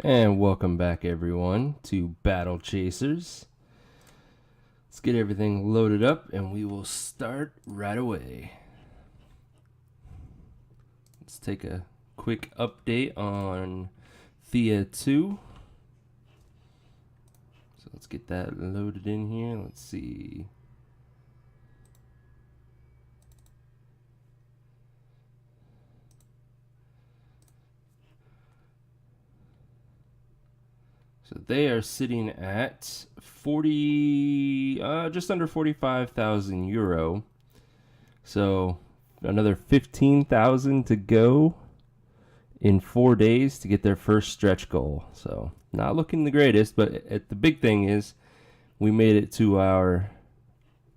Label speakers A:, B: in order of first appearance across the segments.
A: And welcome back, everyone, to Battle Chasers. Let's get everything loaded up, and we will start right away. Let's take a quick update on Thea 2. So let's get that loaded in here. Let's see. So they are sitting at 40, just under 45,000 euro. So another 15,000 to go in 4 days to get their first stretch goal. So not looking the greatest, but the big thing is we made it to our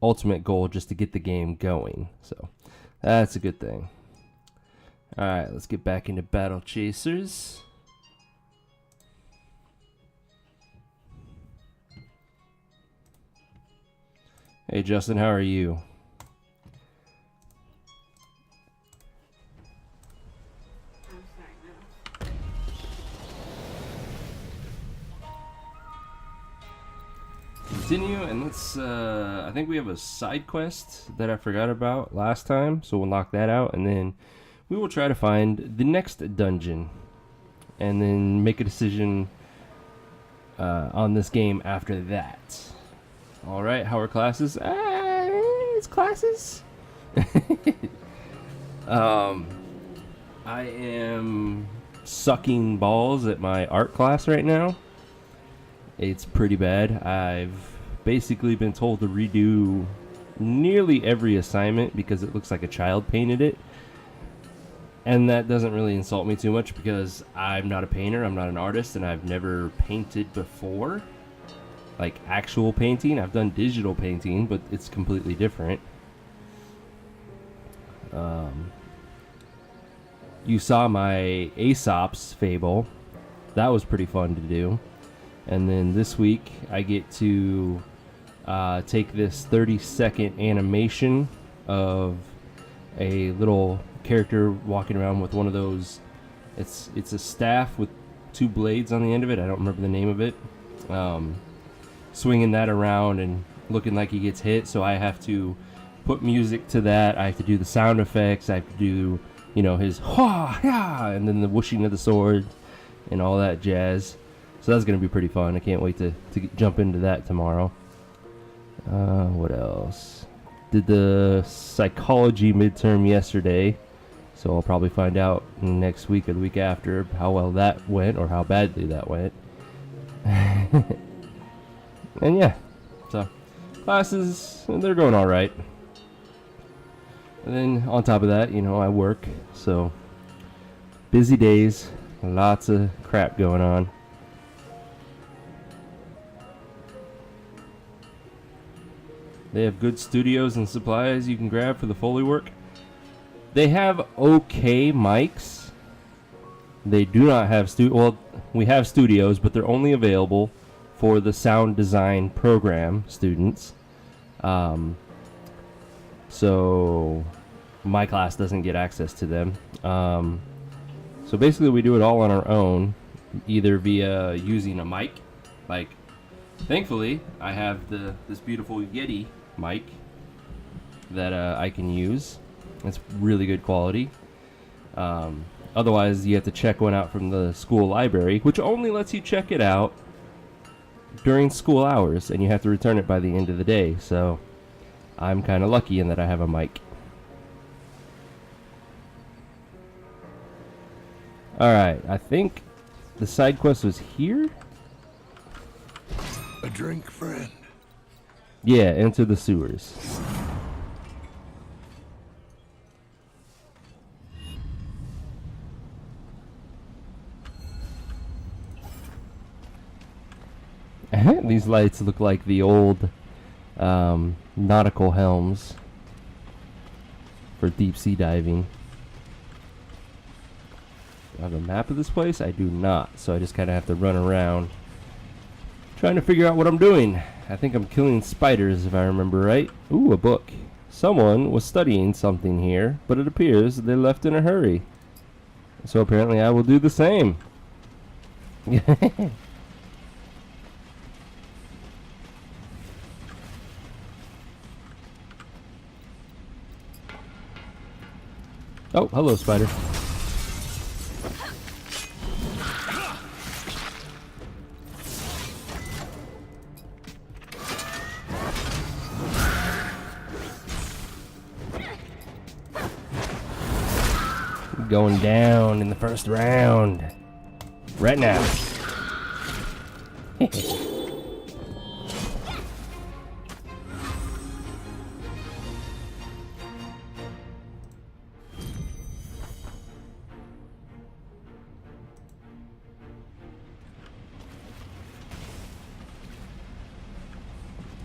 A: ultimate goal just to get the game going. So that's a good thing. All right, let's get back into Battle Chasers. Hey Justin, how are you?
B: I'm sorry, no.
A: Continue, and let's, I think we have a side quest that I forgot about last time, so we'll knock that out, and then we will try to find the next dungeon, and then make a decision on this game after that. Alright, how are classes? It's classes. I am sucking balls at my art class right now. It's pretty bad. I've basically been told to redo nearly every assignment because it looks like a child painted it. And that doesn't really insult me too much because I'm not a painter, I'm not an artist, and I've never painted before. Like actual painting. I've done digital painting, but it's completely different. You saw my Aesop's Fable. That was pretty fun to do. And then this week I get to take this 30-second animation of a little character walking around with one of those. It's a staff with two blades on the end of it. I don't remember the name of it. Swinging that around and looking like he gets hit, so I have to put music to that. I have to do the sound effects. I have to do, his ha yeah, and then the whooshing of the sword and all that jazz. So that's gonna be pretty fun. I can't wait to jump into that tomorrow. What else? Did the psychology midterm yesterday, so I'll probably find out next week or the week after how well that went or how badly that went. And yeah, so classes, they're going all right. And then on top of that, I work, so busy days, lots of crap going on. They have good studios and supplies you can grab for the Foley work. They have okay mics. They do not have we have studios, but they're only available for the sound design program students. So my class doesn't get access to them. So basically we do it all on our own, either via using a mic. Like, thankfully, I have this beautiful Yeti mic that I can use. It's really good quality. Otherwise, you have to check one out from the school library, which only lets you check it out during school hours, and you have to return it by the end of the day. So I'm kind of lucky in that I have a mic. Alright, I think the side quest was here?
C: A drink, friend.
A: Yeah, enter the sewers. These lights look like the old nautical helms for deep sea diving. Do I have a map of this place? I do not, so I just kind of have to run around trying to figure out what I'm doing. I think I'm killing spiders, if I remember right. Ooh, a book. Someone was studying something here, but it appears they left in a hurry. So apparently I will do the same. Oh, hello, spider. Going down in the first round. Right now.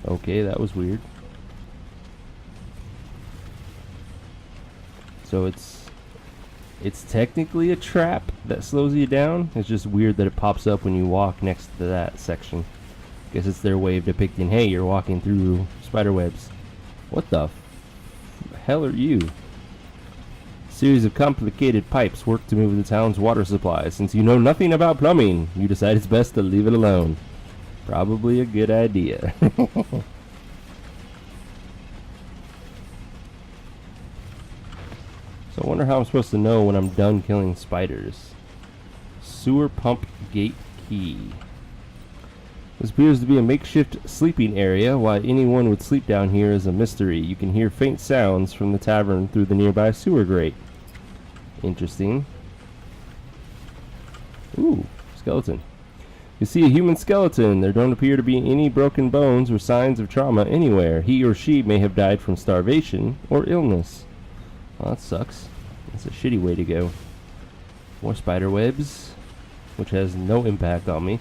A: Okay, that was weird. So it's technically a trap that slows you down. It's just weird that it pops up when you walk next to that section. Guess it's their way of depicting, hey, you're walking through spider webs. What the hell are you? A series of complicated pipes work to move the town's water supply. Since you know nothing about plumbing, you decide it's best to leave it alone. Probably a good idea. So I wonder how I'm supposed to know when I'm done killing spiders. Sewer pump gate key. This appears to be a makeshift sleeping area. Why anyone would sleep down here is a mystery. You can hear faint sounds from the tavern through the nearby sewer grate. Interesting. Ooh, skeleton. You see a human skeleton. There don't appear to be any broken bones or signs of trauma anywhere. He or she may have died from starvation or illness. Well, that sucks. That's a shitty way to go. More spider webs, which has no impact on me.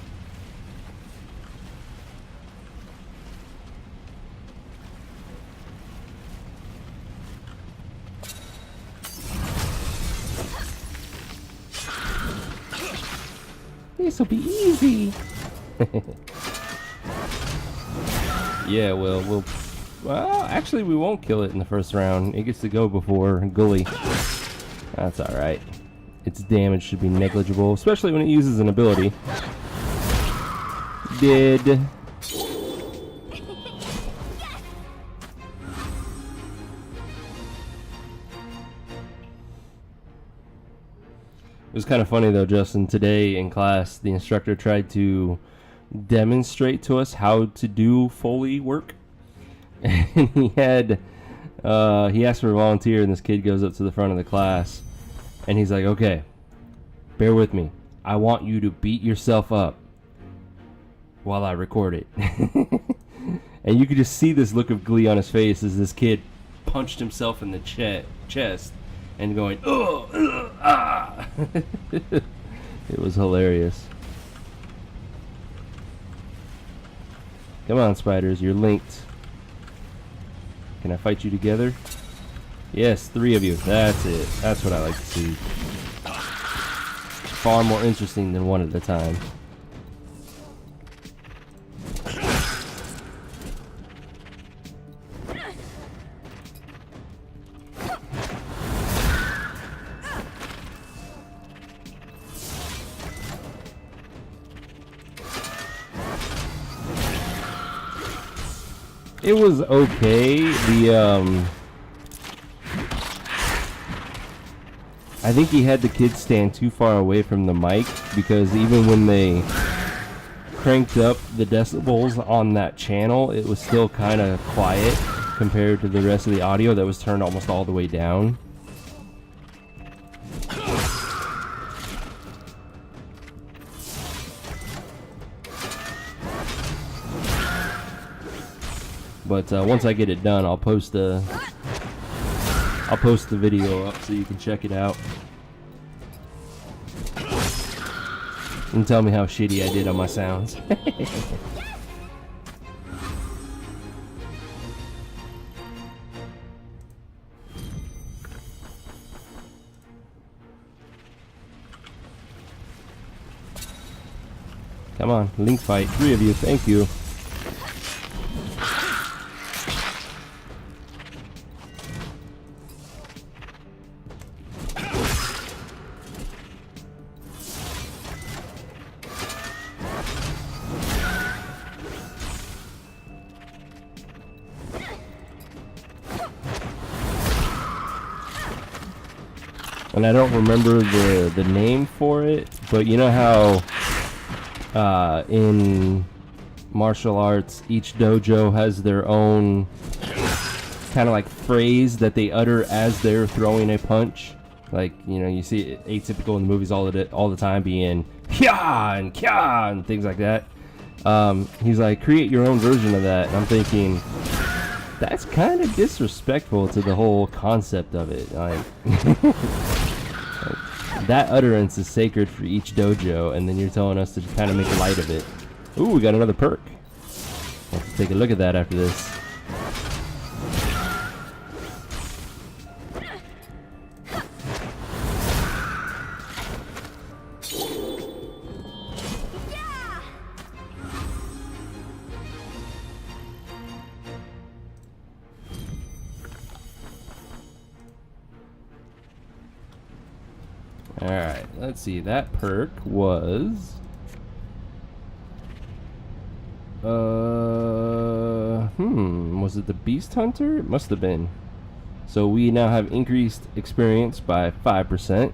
A: This'll be easy. Yeah, well, actually, we won't kill it in the first round. It gets to go before Gully. That's alright. Its damage should be negligible, especially when it uses an ability. Dead. It was kind of funny though, Justin. Today in class, the instructor tried to demonstrate to us how to do Foley work. And he asked for a volunteer, and this kid goes up to the front of the class, and he's like, okay, bear with me. I want you to beat yourself up while I record it. And you could just see this look of glee on his face as this kid punched himself in the chest and going, ah. It was hilarious. Come on, spiders, you're linked. Can I fight you together? Yes, 3 of you. That's it. That's what I like to see. Far more interesting than one at a time. It was okay. I think he had the kids stand too far away from the mic, because even when they cranked up the decibels on that channel, it was still kind of quiet compared to the rest of the audio that was turned almost all the way down. But once I get it done, I'll post the video up so you can check it out and tell me how shitty I did on my sounds. Come on, link fight. 3 of you, thank you. and I don't remember the name for it, but you know how in martial arts each dojo has their own kind of like phrase that they utter as they're throwing a punch. Like, you know, you see it atypical in the movies all the time being kya and kya and things like that. He's like, create your own version of that. And I'm thinking, that's kind of disrespectful to the whole concept of it. Like, that utterance is sacred for each dojo, and then you're telling us to kind of make light of it. Ooh, we got another perk. Let's take a look at that after this. Alright, let's see. That perk was... was it the Beast Hunter? It must have been. So we now have increased experience by 5%.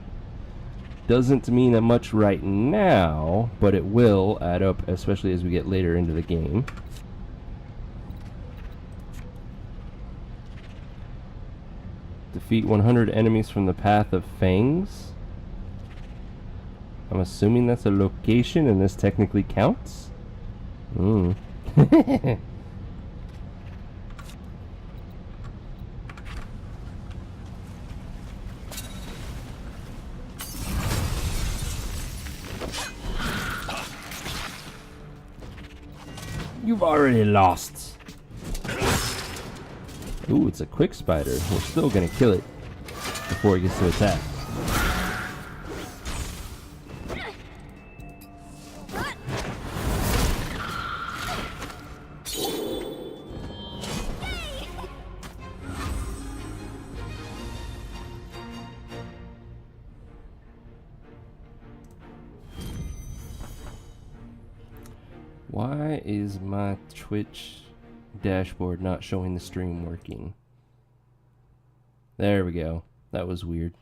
A: Doesn't mean that much right now, but it will add up, especially as we get later into the game. Defeat 100 enemies from the Path of Fangs. I'm assuming that's a location, and this technically counts? You've already lost. Ooh, it's a quick spider. We're still gonna kill it before it gets to attack. Why is my Twitch dashboard not showing the stream working? There we go. That was weird.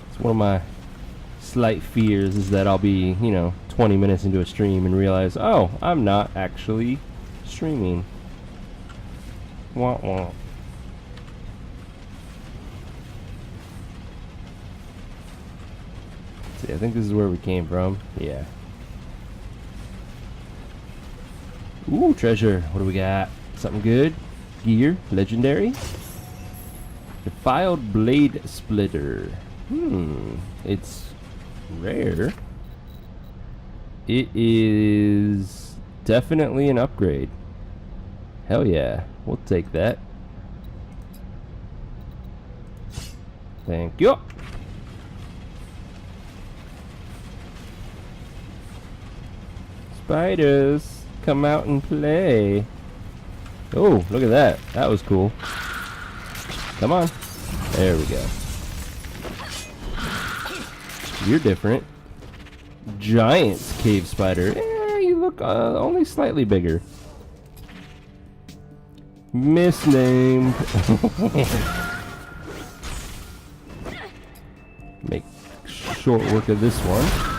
A: It's one of my slight fears is that I'll be, 20 minutes into a stream and realize, oh, I'm not actually streaming. Wah wah. See, I think this is where we came from. Yeah. Ooh, treasure. What do we got? Something good? Gear. Legendary. Defiled Blade Splitter. It's rare. It is definitely an upgrade. Hell yeah. We'll take that. Thank you. Spiders, come out and play. Oh, look at that. That was cool. Come on. There we go. You're different. Giant cave spider. You look only slightly bigger. Misnamed. Make short work of this one.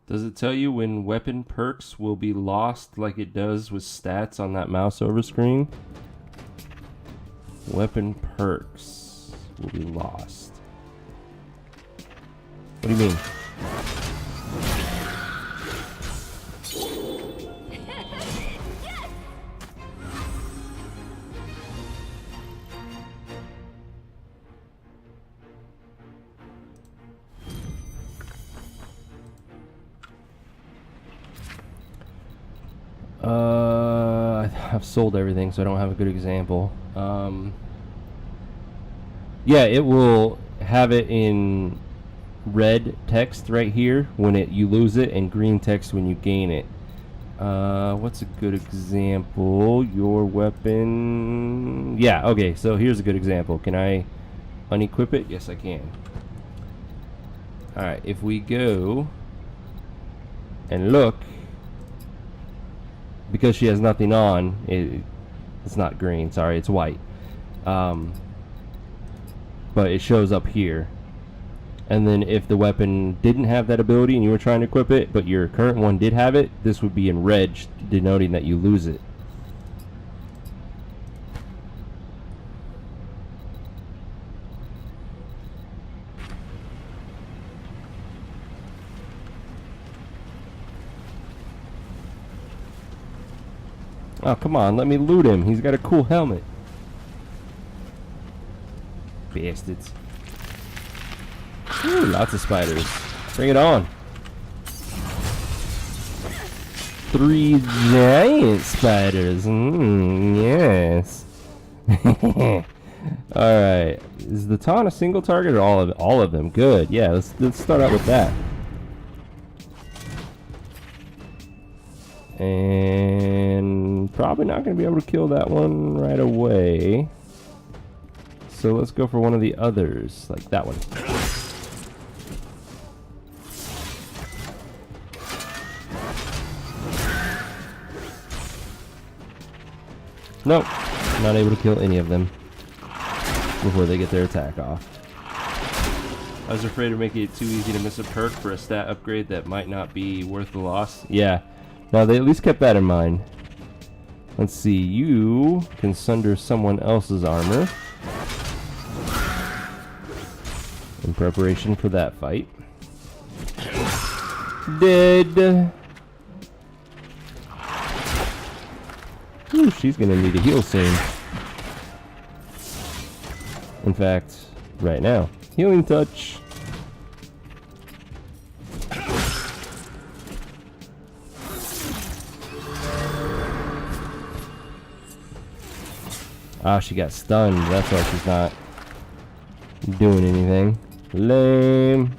A: Does it tell you when weapon perks will be lost like it does with stats on that mouse over screen? Weapon perks will be lost. What do you mean? I've sold everything, so I don't have a good example. Yeah, it will have it in red text right here when you lose it, and green text when you gain it. What's a good example? Your weapon. Yeah, okay, so here's a good example. Can I unequip it? Yes, I can. Alright, if we go and look, because she has nothing on, it's not green, sorry, it's white. But it shows up here. And then if the weapon didn't have that ability and you were trying to equip it, but your current one did have it, this would be in red, denoting that you lose it. Oh, come on, let me loot him. He's got a cool helmet. Bastards. Ooh, lots of spiders. Bring it on. 3 giant spiders. Yes. Alright. Is the taunt a single target or all of them? Good. Yeah, let's start out with that. And probably not going to be able to kill that one right away. So let's go for one of the others, like that one. Nope, not able to kill any of them before they get their attack off. I was afraid of making it too easy to miss a perk for a stat upgrade that might not be worth the loss. Yeah, no, they at least kept that in mind. Let's see, you can sunder someone else's armor in preparation for that fight. Dead. Ooh, she's gonna need a heal soon. In fact, right now. Healing touch. Ah, she got stunned. That's why she's not doing anything. Lame.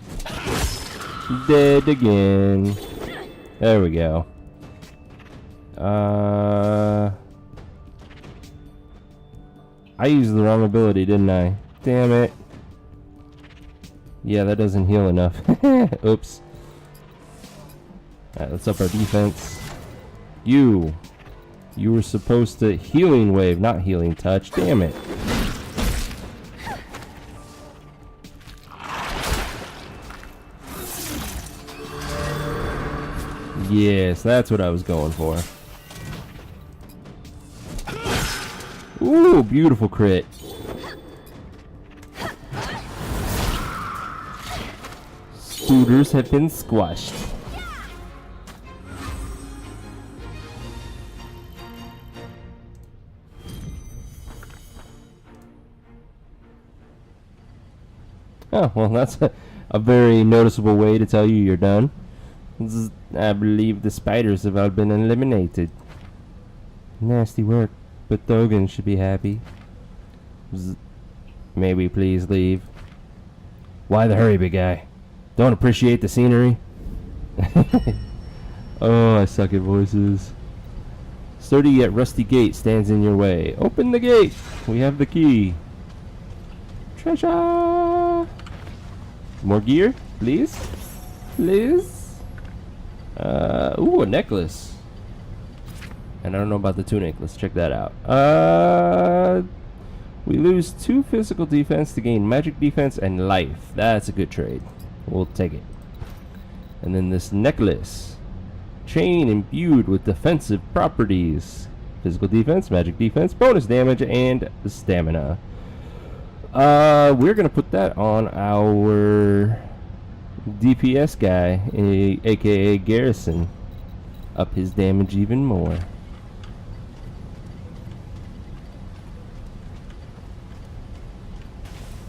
A: Dead again. There we go. I used the wrong ability, didn't I? Damn it. Yeah, that doesn't heal enough. Oops. Alright, let's up our defense. You were supposed to healing wave, not healing touch. Damn it. Yes, that's what I was going for. Ooh, beautiful crit. Scooters have been squashed. Oh, well, that's a very noticeable way to tell you you're done. I believe the spiders have all been eliminated. Nasty work, but Thogan should be happy. May we please leave? Why the hurry, big guy? Don't appreciate the scenery? Oh, I suck at voices. Sturdy yet rusty gate stands in your way. Open the gate! We have the key. Treasure! More gear, please? Please? Ooh, a necklace. And I don't know about the tunic. Let's check that out. We lose 2 physical defense to gain magic defense and life. That's a good trade. We'll take it. And then this necklace. Chain imbued with defensive properties. Physical defense, magic defense, bonus damage, and stamina. We're going to put that on our DPS guy, aka Garrison. Up his damage even more.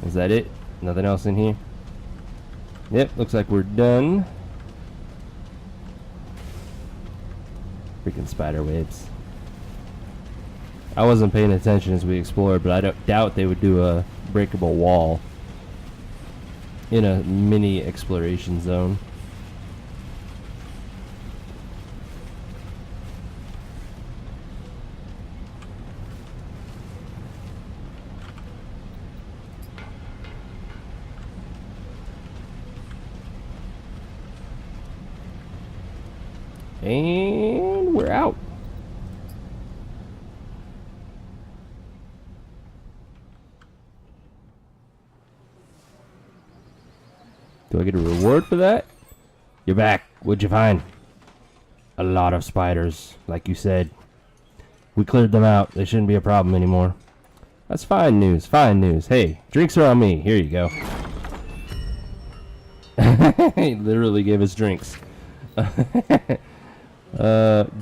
A: Is that it? Nothing else in here? Yep, looks like we're done. Freaking spider webs. I wasn't paying attention as we explored, but I don't doubt they would do a breakable wall in a mini exploration zone. And we're out. Do I get a reward for that? You're back. What'd you find? A lot of spiders, like you said. We cleared them out. They shouldn't be a problem anymore. That's fine news. Fine news. Hey, drinks are on me. Here you go. He literally gave us drinks.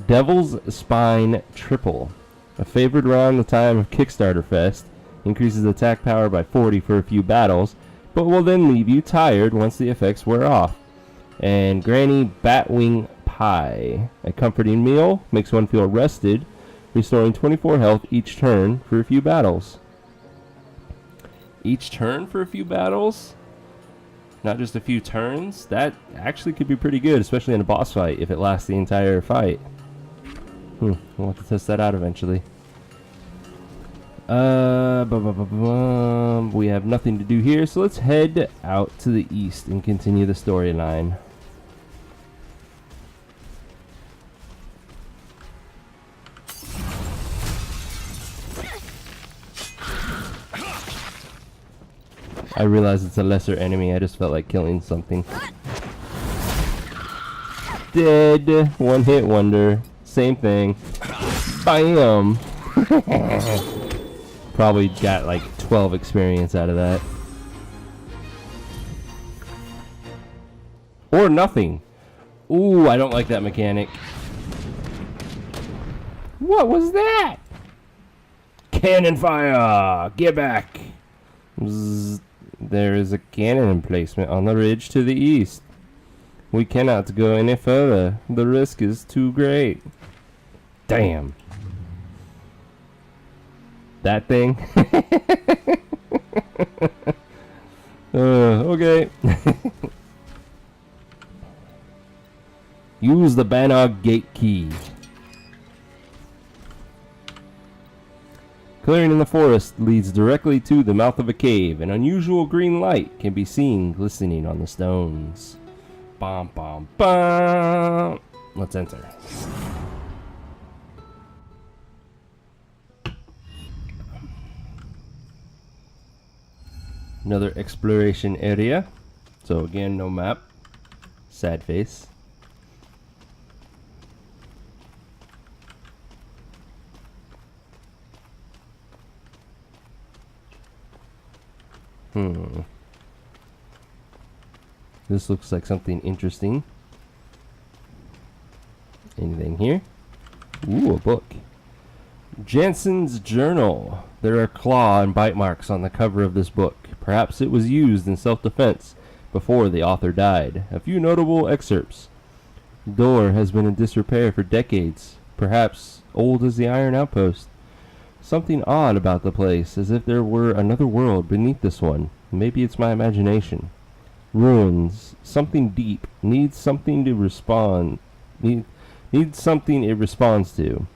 A: Devil's Spine Triple. A favored around the time of Kickstarter Fest. Increases attack power by 40 for a few battles, but will then leave you tired once the effects wear off. And Granny Batwing Pie. A comforting meal. Makes one feel rested. Restoring 24 health each turn for a few battles. Each turn for a few battles? Not just a few turns? That actually could be pretty good, especially in a boss fight, if it lasts the entire fight. We'll have to test that out eventually. We have nothing to do here, so let's head out to the east and continue the storyline. I realize it's a lesser enemy, I just felt like killing something. Dead. One hit wonder. Same thing. Bam! Probably got like 12 experience out of that. Or nothing. Ooh, I don't like that mechanic. What was that? Cannon fire! Get back! Zzz. There is a cannon emplacement on the ridge to the east. We cannot go any further. The risk is too great. Damn. That thing? Okay. Use the Bannog Gate key. Clearing in the forest leads directly to the mouth of a cave. An unusual green light can be seen glistening on the stones. Bum, bum, bum. Let's enter. Another exploration area. So again, no map. Sad face. This looks like something interesting. Anything here? Ooh, a book. Jansen's Journal. There are claw and bite marks on the cover of this book. Perhaps it was used in self-defense before the author died. A few notable excerpts. Door has been in disrepair for decades, perhaps old as the Iron Outpost. Something odd about the place, as if there were another world beneath this one. Maybe it's my imagination. Ruins. Something deep. Needs something to respond. Needs something it responds to.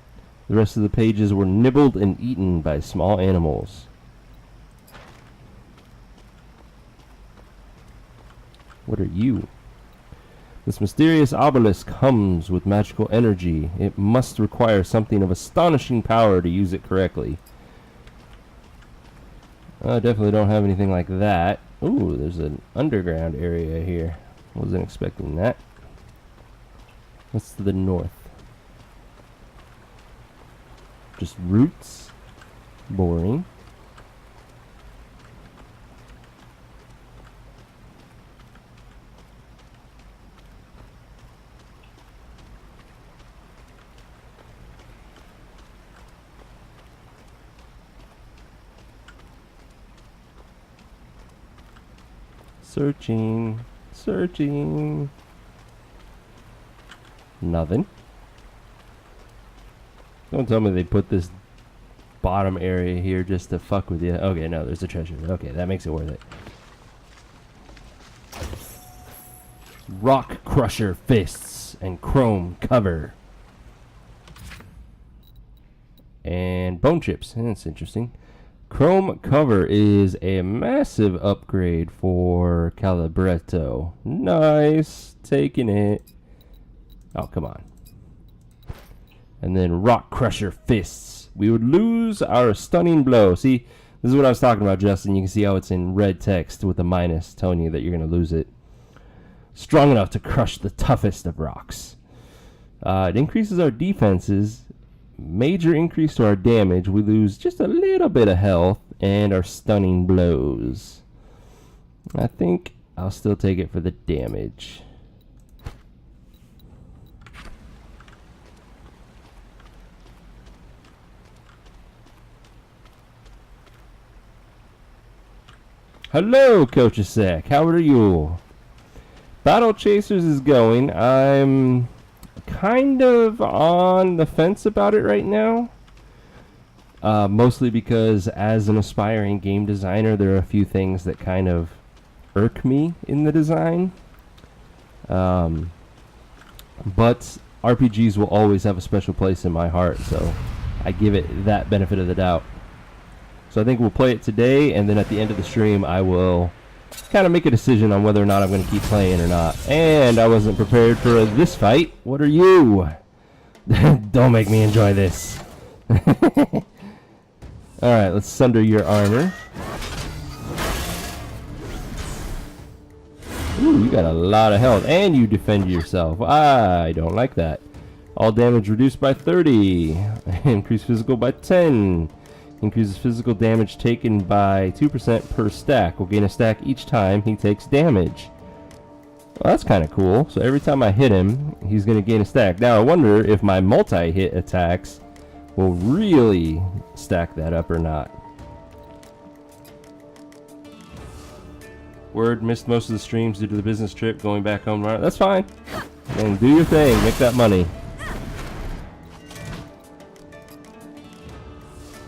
A: The rest of the pages were nibbled and eaten by small animals. What are you? This mysterious obelisk hums with magical energy. It must require something of astonishing power to use it correctly. I definitely don't have anything like that. Ooh, there's an underground area here. Wasn't expecting that. What's to the north? Just roots? Boring. Searching. Searching. Nothing. Don't tell me they put this bottom area here just to fuck with you. Okay, no, there's a treasure. Okay, that makes it worth it. Rock Crusher Fists and Chrome Cover. And Bone Chips. That's interesting. Chrome Cover is a massive upgrade for Calibretto. Nice. Taking it. Oh, come on. And then Rock Crusher Fists. We would lose our Stunning Blow. See, this is what I was talking about, Justin. You can see how it's in red text with a minus telling you that you're going to lose it. Strong enough to crush the toughest of rocks. It increases our defenses. Major increase to our damage. We lose just a little bit of health. And our Stunning Blows. I think I'll still take it for the damage. Hello, Kochasek. How are you? Battle Chasers is going. I'm kind of on the fence about it right now. Mostly because as an aspiring game designer, there are a few things that kind of irk me in the design. But RPGs will always have a special place in my heart, so I give it that benefit of the doubt. So I think we'll play it today, and then at the end of the stream, I will kind of make a decision on whether or not I'm going to keep playing or not. And I wasn't prepared for this fight. What are you? Don't make me enjoy this. Alright, let's sunder your armor. Ooh, you got a lot of health, and you defend yourself. I don't like that. All damage reduced by 30. Increase physical by 10. Increases physical damage taken by 2% per stack. Will gain a stack each time he takes damage. Well, that's kind of cool. So every time I hit him, he's going to gain a stack. Now I wonder if my multi-hit attacks will really stack that up or not. Word, missed most of the streams due to the business trip, going back home tomorrow. That's fine. And do your thing, make that money.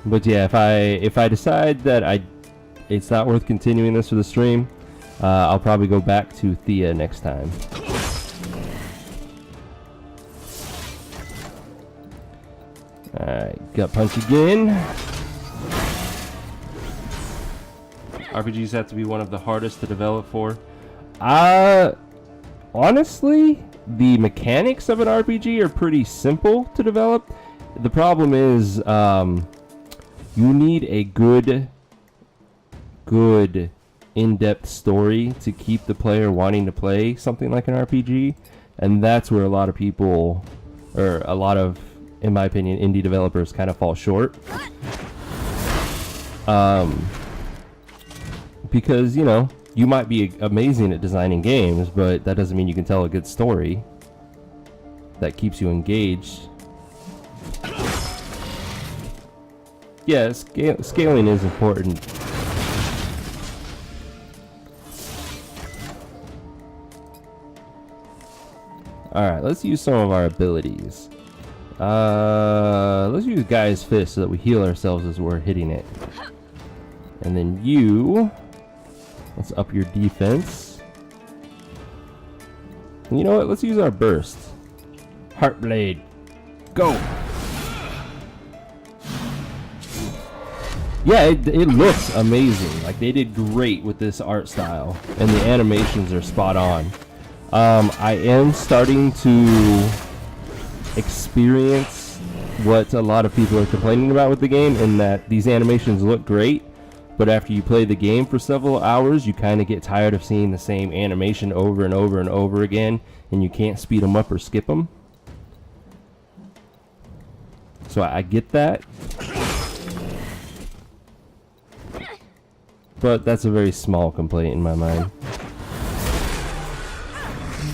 A: But yeah, if I decide that it's not worth continuing this for the stream, I'll probably go back to Thea next time. Alright, gut punch again. RPGs have to be one of the hardest to develop for. Honestly, the mechanics of an RPG are pretty simple to develop. The problem is, you need a good in-depth story to keep the player wanting to play something like an RPG, and that's where a lot of people, or a lot of, in my opinion, indie developers kind of fall short. Because, you know, you might be amazing at designing games, but that doesn't mean you can tell a good story that keeps you engaged. Yeah, scaling is important. Alright, let's use some of our abilities. Let's use Guy's Fist so that we heal ourselves as we're hitting it. And then you, let's up your defense. And you know what? Let's use our burst. Heartblade. Go! Yeah, it looks amazing. Like, they did great with this art style. And the animations are spot on. I am starting to experience what a lot of people are complaining about with the game, in that these animations look great, but after you play the game for several hours, you kind of get tired of seeing the same animation over and over and over again, and you can't speed them up or skip them. So I get that. But that's a very small complaint in my mind.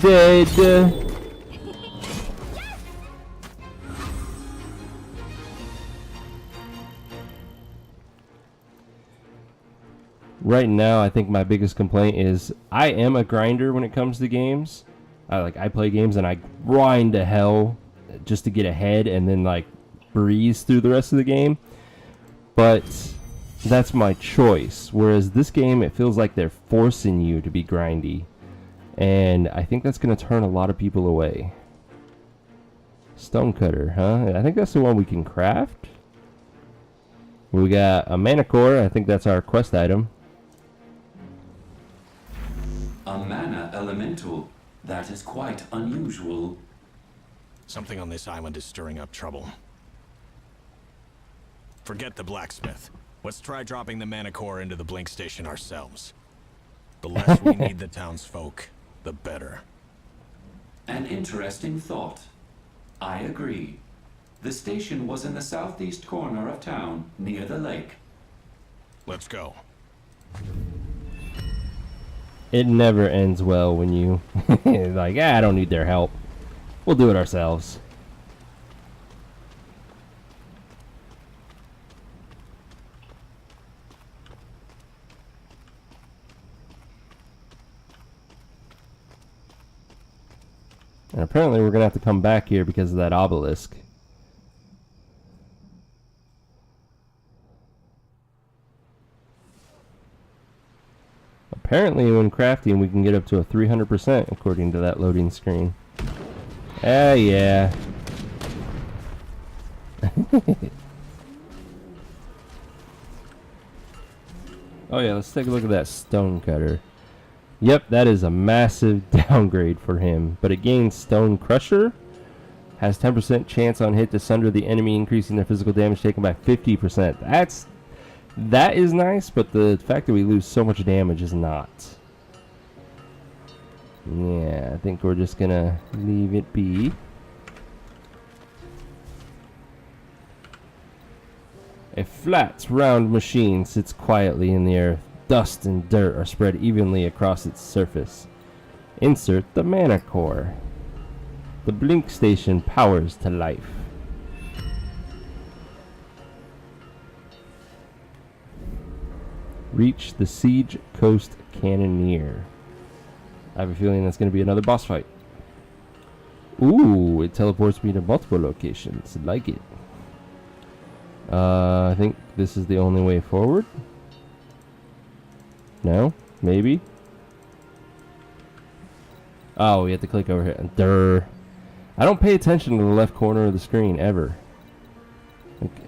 A: Dead. Right now, I think my biggest complaint is I am a grinder when it comes to games. I play games and I grind to hell just to get ahead, and then like breeze through the rest of the game. But that's my choice. Whereas this game, it feels like they're forcing you to be grindy. And I think that's going to turn a lot of people away. Stonecutter, huh? I think that's the one we can craft. We got a mana core. I think that's our quest item.
C: A mana elemental. That is quite unusual.
D: Something on this island is stirring up trouble. Forget the blacksmith. Let's try dropping the mana core into the blink station ourselves. The less we need the townsfolk, the better.
C: An interesting thought. I agree. The station was in the southeast corner of town, near the lake.
D: Let's go.
A: It never ends well when you like, I don't need their help. We'll do it ourselves. And apparently we're going to have to come back here because of that obelisk. Apparently when crafting we can get up to a 300% according to that loading screen. Yeah. Oh yeah, let's take a look at that stonecutter. Yep, that is a massive downgrade for him. But it gains Stone Crusher. Has 10% chance on hit to sunder the enemy, increasing their physical damage taken by 50%. That is nice, but the fact that we lose so much damage is not. Yeah, I think we're just gonna leave it be. A flat, round machine sits quietly in the earth. Dust and dirt are spread evenly across its surface. Insert the mana core. The blink station powers to life. Reach the Siege Coast Cannoneer. I have a feeling that's going to be another boss fight. Ooh, it teleports me to multiple locations. Like it. I think this is the only way forward. No? Maybe? Oh, we have to click over here. Durr. I don't pay attention to the left corner of the screen, ever.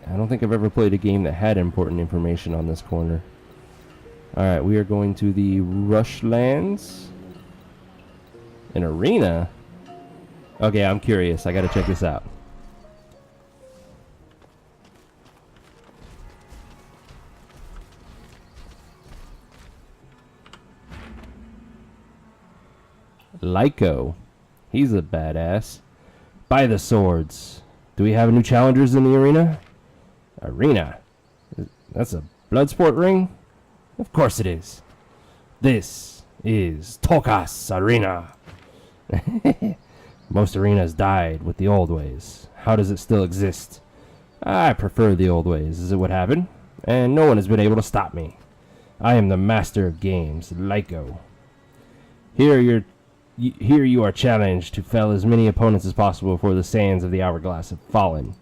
A: I don't think I've ever played a game that had important information on this corner. Alright, we are going to the Rushlands. An arena? Okay, I'm curious. I gotta check this out. Lyco. He's a badass. By the swords. Do we have new challengers in the arena? Arena? That's a Bloodsport ring? Of course it is. This is Tokas Arena. Most arenas died with the old ways. How does it still exist? I prefer the old ways, as it would happen, and no one has been able to stop me. I am the master of games, Lyco. Here you are challenged to fell as many opponents as possible before the sands of the hourglass have fallen.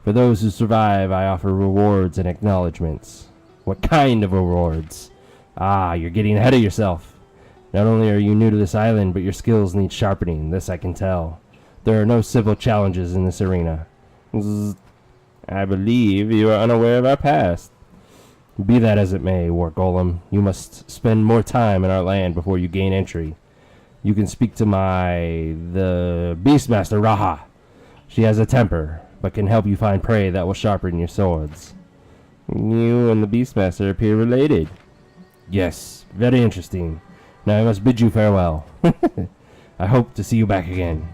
A: For those who survive, I offer rewards and acknowledgments. What kind of rewards? Ah, you're getting ahead of yourself. Not only are you new to this island, but your skills need sharpening. This I can tell. There are no civil challenges in this arena. I believe you are unaware of our past. Be that as it may, War Golem, you must spend more time in our land before you gain entry. You can speak to the Beastmaster Raha. She has a temper, but can help you find prey that will sharpen your swords. You and the Beastmaster appear related. Yes, very interesting. Now I must bid you farewell. I hope to see you back again.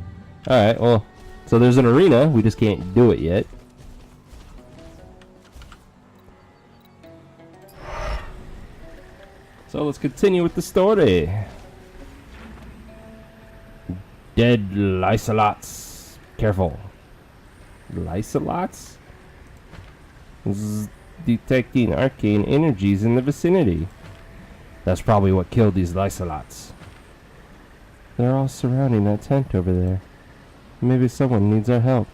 A: Alright, well, so there's an arena. We just can't do it yet. So let's continue with the story. Dead Lycelots. Careful. Lycelots? Detecting arcane energies in the vicinity. That's probably what killed these Lycelots. They're all surrounding that tent over there. Maybe someone needs our help.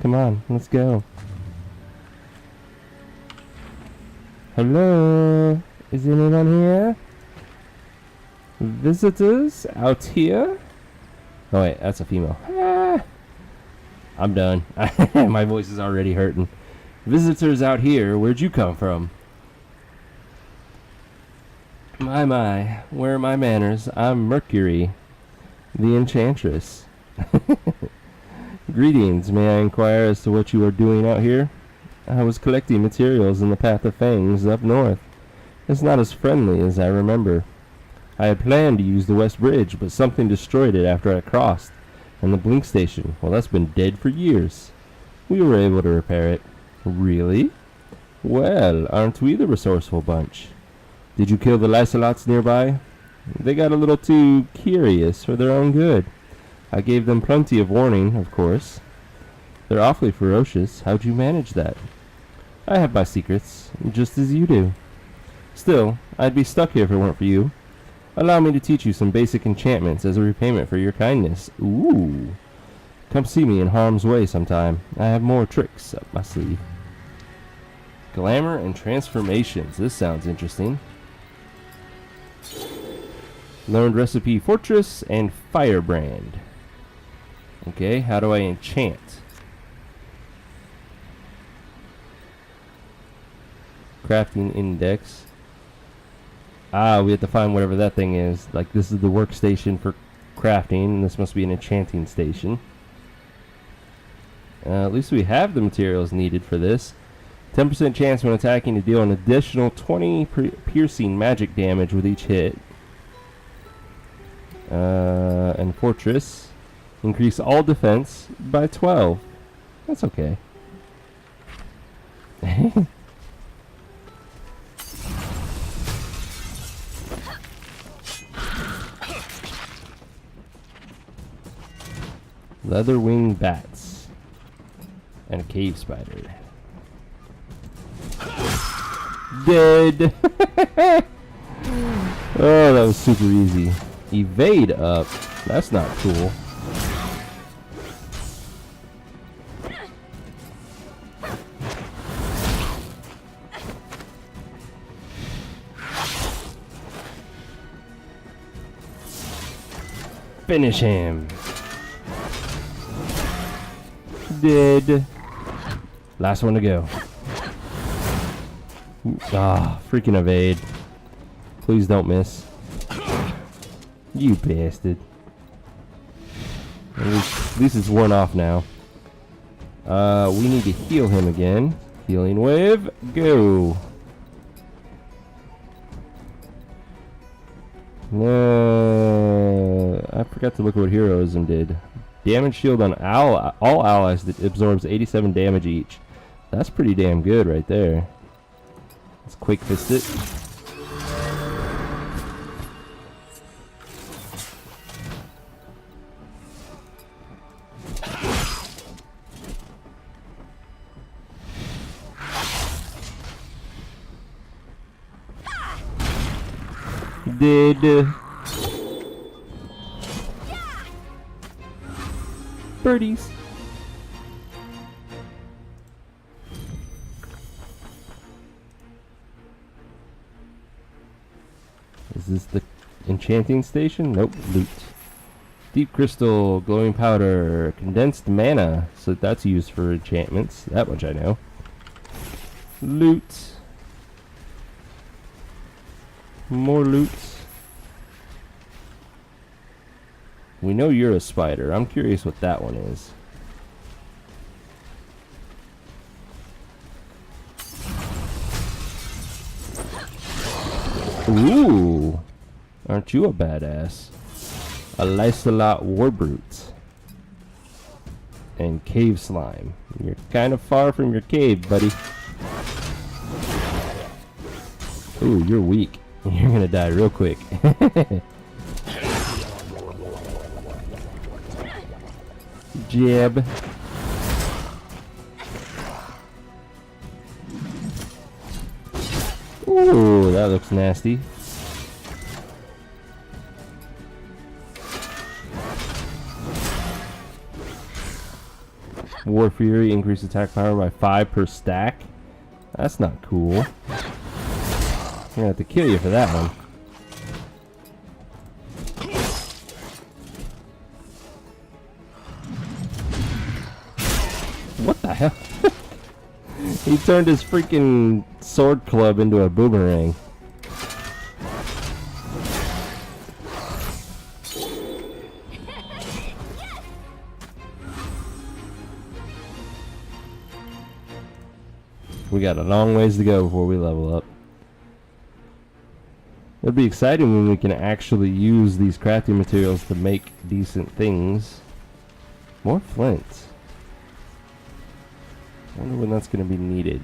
A: Come on, let's go. Hello? Is anyone here? Visitors out here? Oh wait, that's a female. Ah, I'm done. My voice is already hurting. Visitors out here, where'd you come from? My, where are my manners? I'm Mercury, the Enchantress. Greetings, may I inquire as to what you are doing out here? I was collecting materials in the Path of Fangs up north. It's not as friendly as I remember. I had planned to use the West Bridge, but something destroyed it after I crossed. And the Blink Station, well, that's been dead for years. We were able to repair it. Really? Well, aren't we the resourceful bunch? Did you kill the Lycelots nearby? They got a little too curious for their own good. I gave them plenty of warning, of course. They're awfully ferocious. How'd you manage that? I have my secrets, just as you do. Still, I'd be stuck here if it weren't for you. Allow me to teach you some basic enchantments as a repayment for your kindness. Ooh. Come see me in harm's way sometime. I have more tricks up my sleeve. Glamour and transformations. This sounds interesting. Learned recipe Fortress and Firebrand. Okay, how do I enchant? Crafting index. Ah, we have to find whatever that thing is. Like, this is the workstation for crafting, and this must be an enchanting station. At least we have the materials needed for this. 10% chance when attacking to deal an additional 20 piercing magic damage with each hit. And Fortress. Increase all defense by 12. That's okay. Leather-wing bats. And a cave spider. Dead! Oh, that was super easy. Evade up. That's not cool. Finish him. Dead. Last one to go. Ah, freaking evade. Please don't miss. You bastard. At least it's worn off now. We need to heal him again. Healing wave, go. I forgot to look at what heroism did. Damage shield on all allies that absorbs 87 damage each. That's pretty damn good right there. Let's quick fist it. Did birdies. Is this the enchanting station? Nope. Loot. Deep crystal, glowing powder, condensed mana. So that's used for enchantments. That much I know. Loot. More loot. We know you're a spider. I'm curious what that one is. Ooh. Aren't you a badass? A Lycelot Warbrute. And cave slime. You're kind of far from your cave, buddy. Ooh, you're weak. You're gonna die real quick. Jab. Ooh, that looks nasty. War Fury, increase attack power by 5 per stack. That's not cool. gonna have to kill you for that one. What the hell? He turned his freaking sword club into a boomerang. We got a long ways to go before we level up. It'll be exciting when we can actually use these crafting materials to make decent things. More flint. I wonder when that's going to be needed.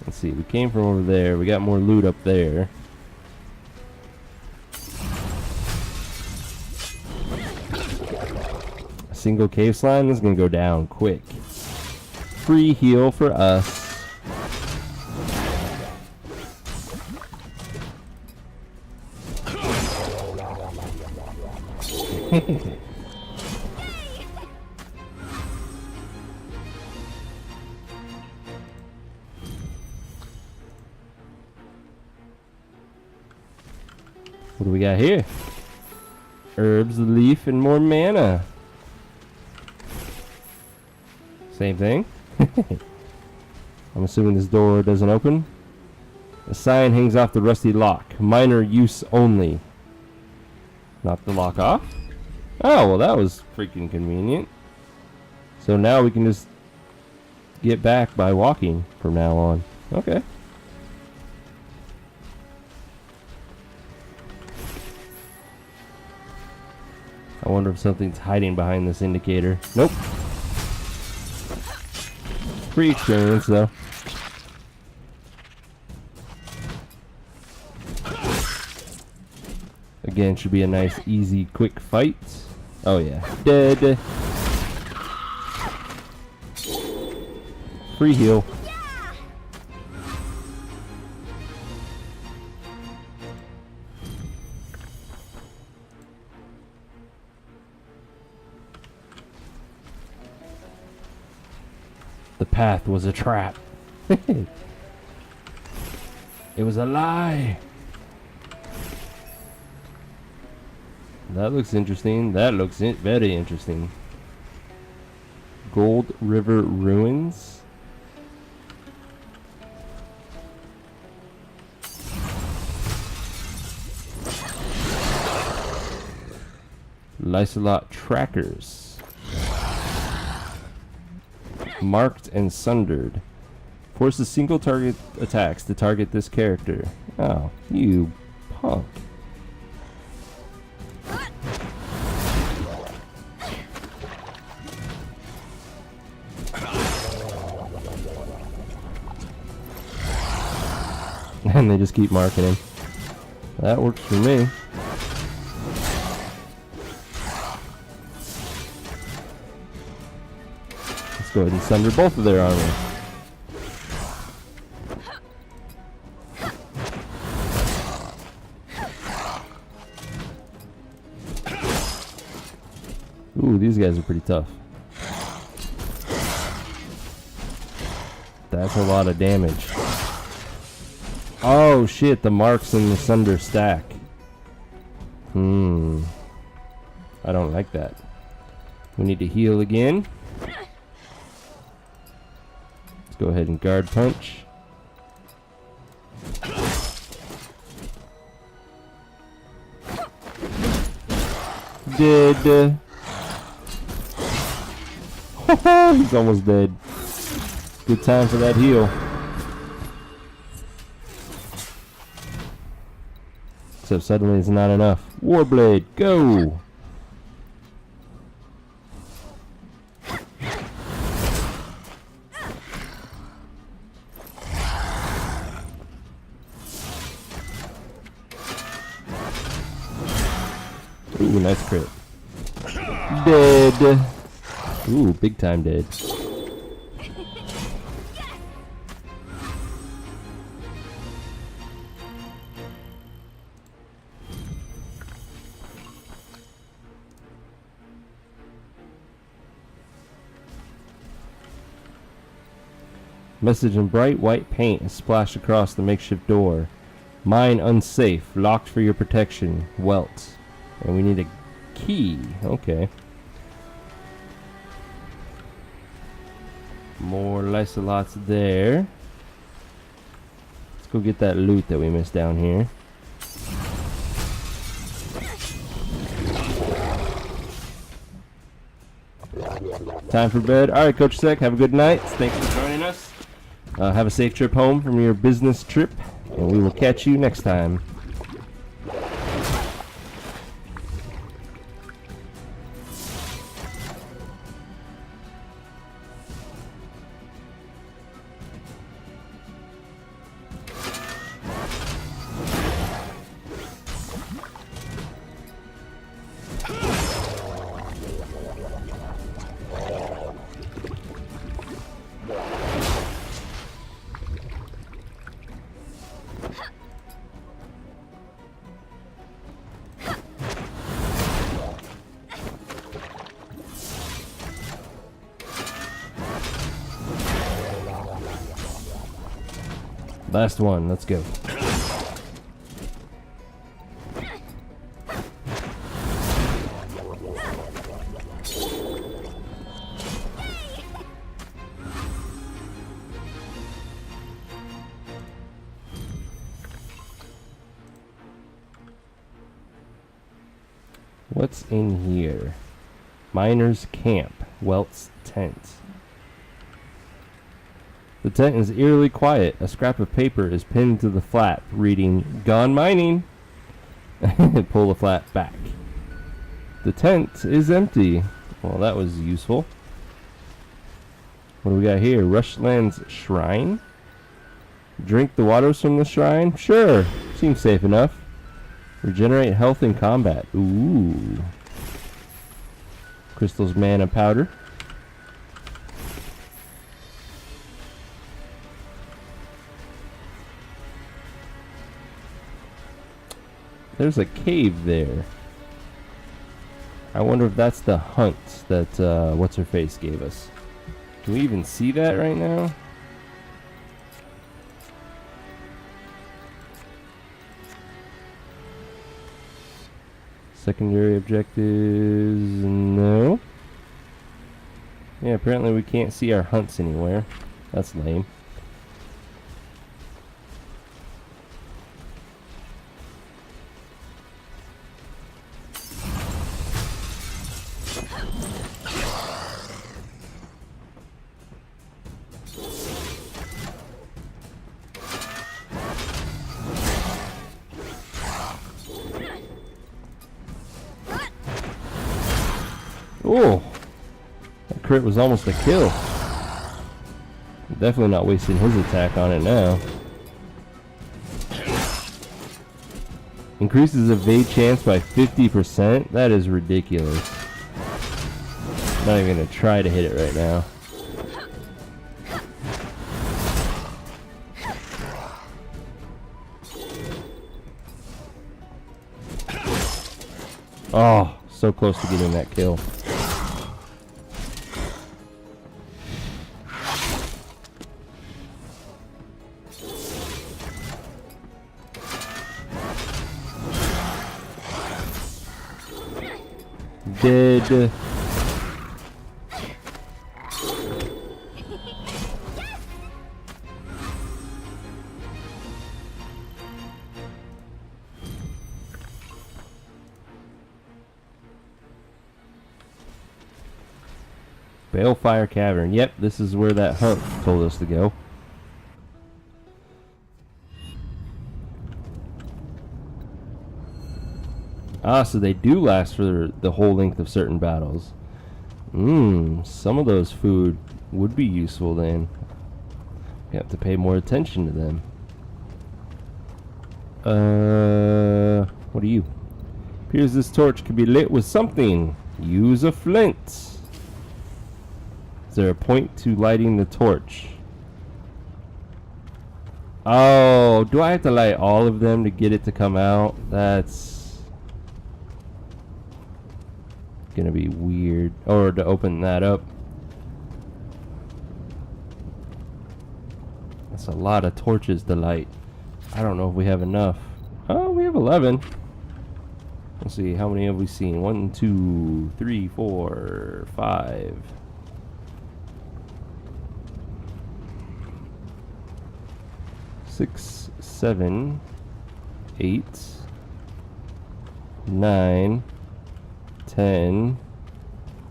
A: Let's see, we came from over there. We got more loot up there. A single cave slime is going to go down quick. Free heal for us. What do we got here? Herbs, leaf, and more mana. Same thing. I'm assuming this door doesn't open. A sign hangs off the rusty lock. Minor use only. Knock the lock off? Oh, well that was freaking convenient. So now we can just get back by walking from now on. Okay. I wonder if something's hiding behind this indicator. Nope. Free experience though. Again, should be a nice, easy, quick fight. Oh yeah. Dead. Free heal. The path was a trap. It was a lie. That looks interesting. That looks very interesting. Gold River Ruins. Lysolot Trackers. Marked and sundered. Forces single target attacks to target this character. Oh, you punk. And they just keep marking him. That works for me. Let's go ahead and sunder both of their armor. Ooh, these guys are pretty tough. That's a lot of damage. Oh shit, the marks in the sunder stack. I don't like that. We need to heal again. Let's go ahead and guard punch. Dead. He's almost dead. Good time for that heal. Except suddenly it's not enough. Warblade, go! Ooh, nice crit. Dead. Ooh, big time dead. Message in bright white paint is splashed across the makeshift door. Mine unsafe. Locked for your protection. Welt. And we need a key. Okay. More Lysolots there. Let's go get that loot that we missed down here. Time for bed. Alright, Coach Sec, have a good night. Thanks for joining us. Have a safe trip home from your business trip, and we will catch you next time. Last one, let's go. What's in here? Miner's Camp, Welt's tent. The tent is eerily quiet. A scrap of paper is pinned to the flap, reading, "Gone mining." Pull the flap back. The tent is empty. Well, that was useful. What do we got here? Rushland's Shrine? Drink the waters from the shrine? Sure. Seems safe enough. Regenerate health in combat. Ooh. Crystal's mana powder. There's a cave there. I wonder if that's the hunt that What's-Her-Face gave us. Can we even see that right now? Secondary objectives, no. Yeah, apparently we can't see our hunts anywhere. That's lame. Oh, that crit was almost a kill. Definitely not wasting his attack on it now. Increases evade chance by 50%? That is ridiculous. Not even gonna try to hit it right now. Oh, so close to getting that kill. Dead. Balefire Cavern. Yep, this is where that hunt told us to go. Ah, so they do last for the whole length of certain battles. Some of those food would be useful then. You have to pay more attention to them. What are you? Appears this torch could be lit with something. Use a flint. Is there a point to lighting the torch? Oh, do I have to light all of them to get it to come out? That's gonna be weird. Or to open that up. That's a lot of torches to light. I don't know if we have enough. Oh, we have 11. Let's see, how many have we seen? 1, 2, 3, 4, 5. 6, 7, 8, 9, 10,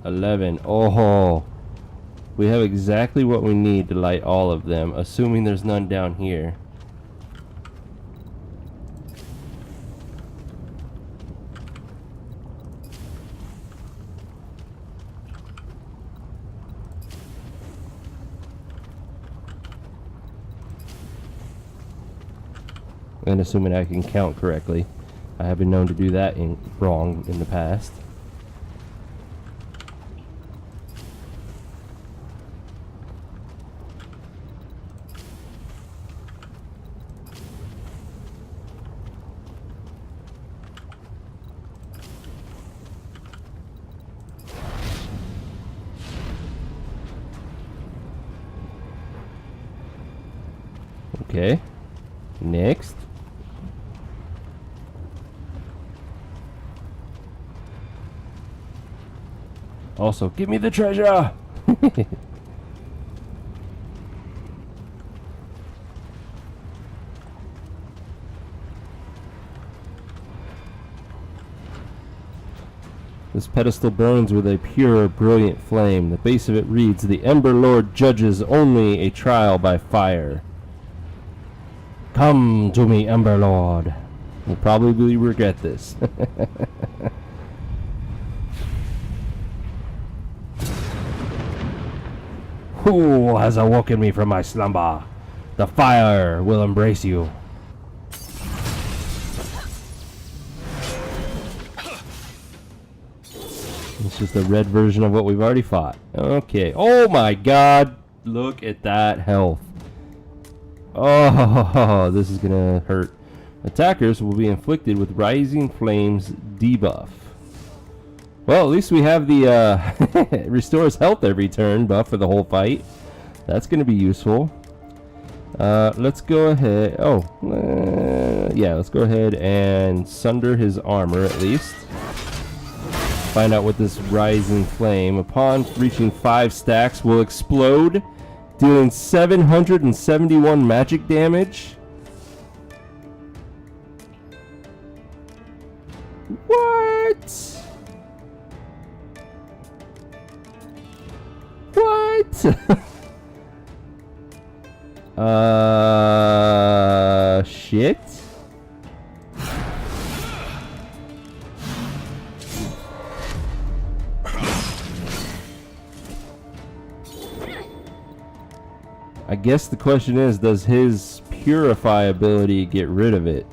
A: 11. Oh, we have exactly what we need to light all of them, assuming there's none down here. And assuming I can count correctly. I have been known to do that wrong in the past. Okay. Next. Also, give me the treasure! This pedestal burns with a pure, brilliant flame. The base of it reads, "The Ember Lord judges only a trial by fire. Come to me, Ember Lord." You'll probably regret this. Who has awoken me from my slumber? The fire will embrace you. It's just a red version of what we've already fought. Okay. Oh my god. Look at that health. Oh, this is gonna hurt. Attackers will be inflicted with Rising Flames debuff. Well, at least we have the restores health every turn buff for the whole fight. That's going to be useful. Let's go ahead. Yeah, let's go ahead and sunder his armor at least. Find out what this Rising Flame, upon reaching 5 stacks, will explode, dealing 771 magic damage. What? What? Shit. I guess the question is, does his purify ability get rid of it?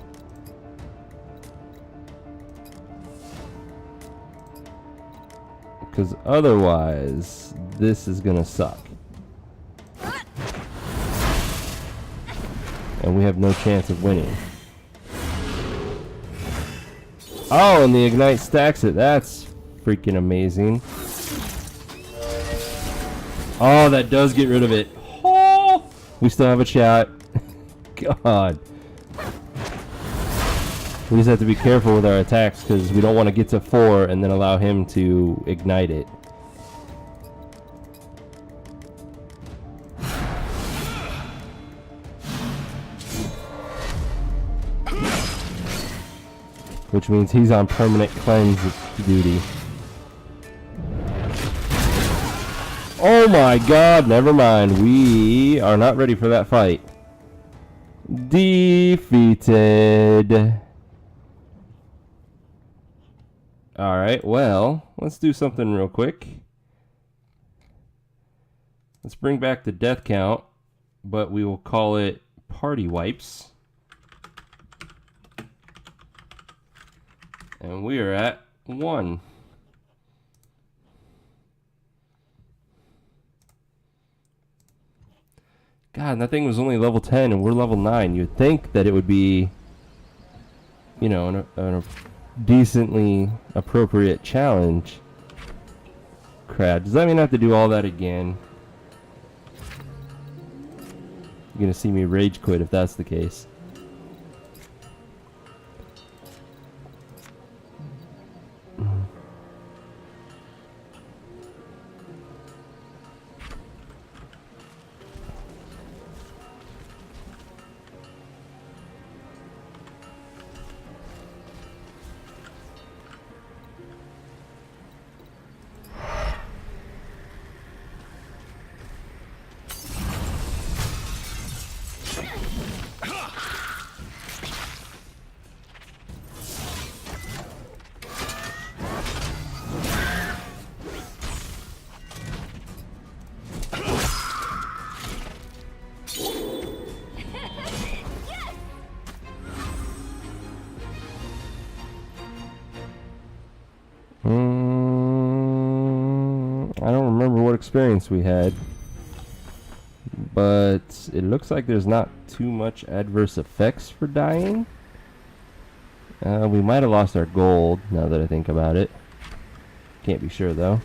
A: Because otherwise, this is gonna suck. And we have no chance of winning. Oh, and the Ignite stacks it. That's freaking amazing. Oh, that does get rid of it. Oh, we still have a shot. God. We just have to be careful with our attacks because we don't want to get to 4 and then allow him to ignite it. Which means he's on permanent cleanse duty. Oh my god, never mind. We are not ready for that fight. Defeated. Alright, well, let's do something real quick. Let's bring back the death count, but we will call it party wipes. And we are at 1. God, that thing was only level 10 and we're level 9. You'd think that it would be, you know, a decently appropriate challenge. Crap, does that mean I have to do all that again? You're gonna see me rage quit if that's the case. I don't remember what experience we had, but it looks like there's not too much adverse effects for dying. We might have lost our gold, now that I think about it. Can't be sure, though.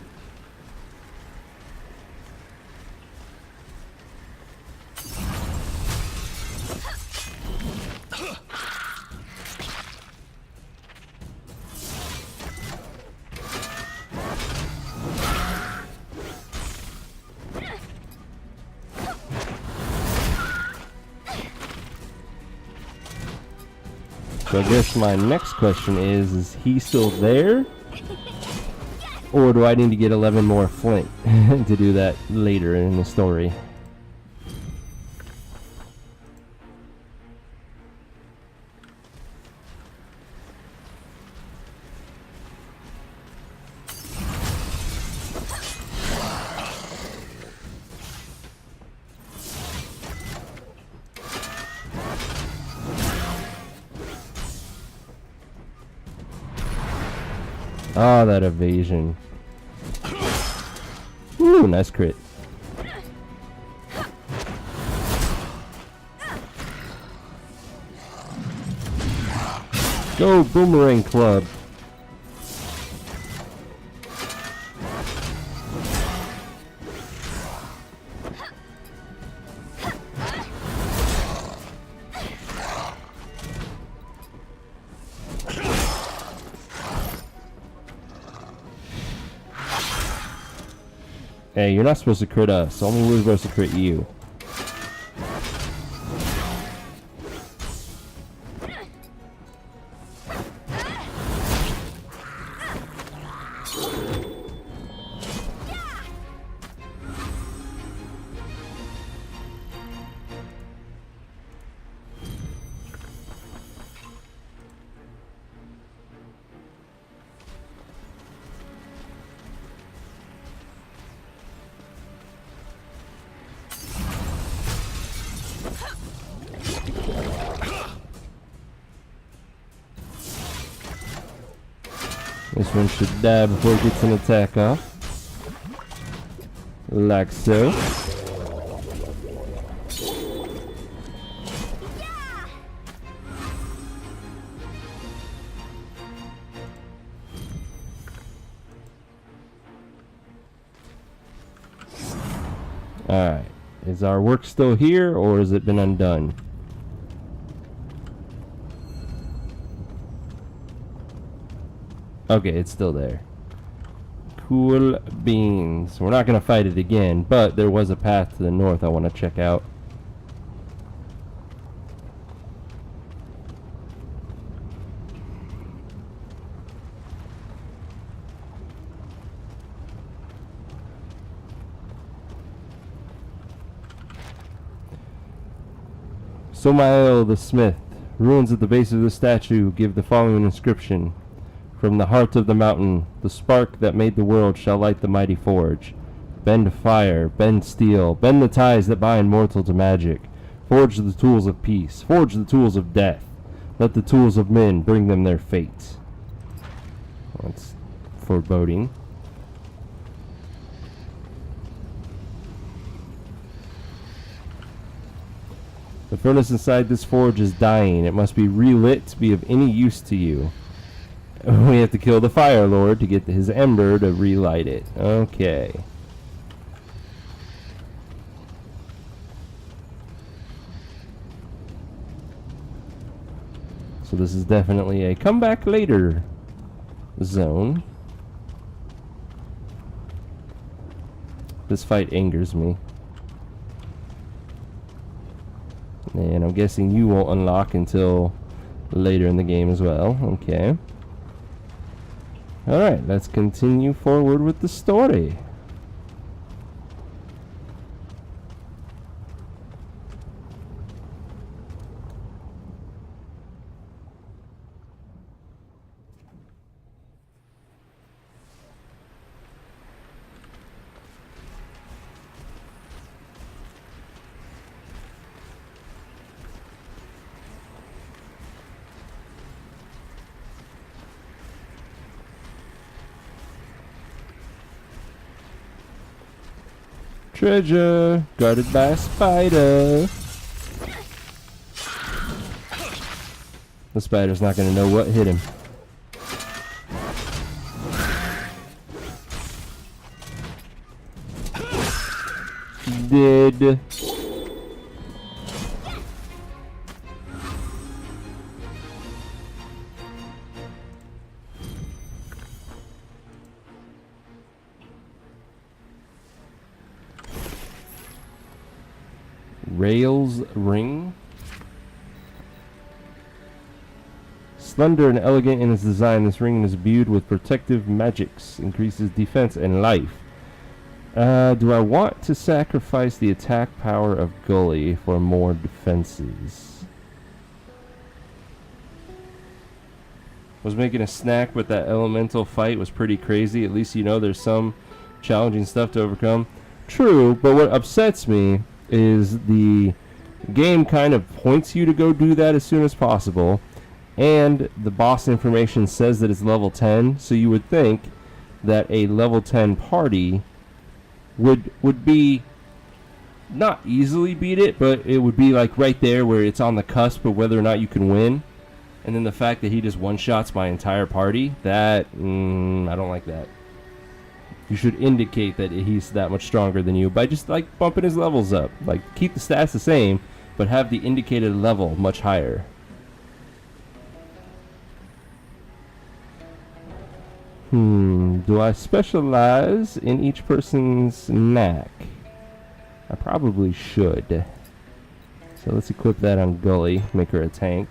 A: So I guess my next question is he still there? Or do I need to get 11 more flint to do that later in the story? Ah, that evasion. Ooh, nice crit. Go, Boomerang Club. Hey, you're not supposed to crit us. Only we're supposed to crit you. This one should die before it gets an attack off. Like so. Alright. Is our work still here, or has it been undone? Okay, it's still there. Cool beans. We're not going to fight it again, but there was a path to the north I want to check out. Somael the Smith. Ruins at the base of the statue give the following inscription. From the heart of the mountain, the spark that made the world shall light the mighty forge. Bend fire, bend steel, bend the ties that bind mortal to magic. Forge the tools of peace, forge the tools of death. Let the tools of men bring them their fate. That's foreboding. The furnace inside this forge is dying. It must be relit to be of any use to you. We have to kill the Fire Lord to get his ember to relight it. Okay. So this is definitely a come back later zone. This fight angers me. And I'm guessing you won't unlock until later in the game as well. Okay. Alright, let's continue forward with the story. Treasure guarded by a spider. The spider's not gonna know what hit him. Dead. Rails ring. Slender and elegant in its design, this ring is imbued with protective magics, increases defense and life. Do I want to sacrifice the attack power of Gully for more defenses? Was making a snack with that elemental fight was pretty crazy. At least you know there's some challenging stuff to overcome. True, but what upsets me is the game kind of points you to go do that as soon as possible, and the boss information says that it's level 10, so you would think that a level 10 party would be not easily beat it, but it would be like right there where it's on the cusp of whether or not you can win. And then the fact that he just one-shots my entire party, that I don't like that. You should indicate that he's that much stronger than you by just like bumping his levels up. Like keep the stats the same, but have the indicated level much higher. Do I specialize in each person's knack? I probably should. So let's equip that on Gully, make her a tank.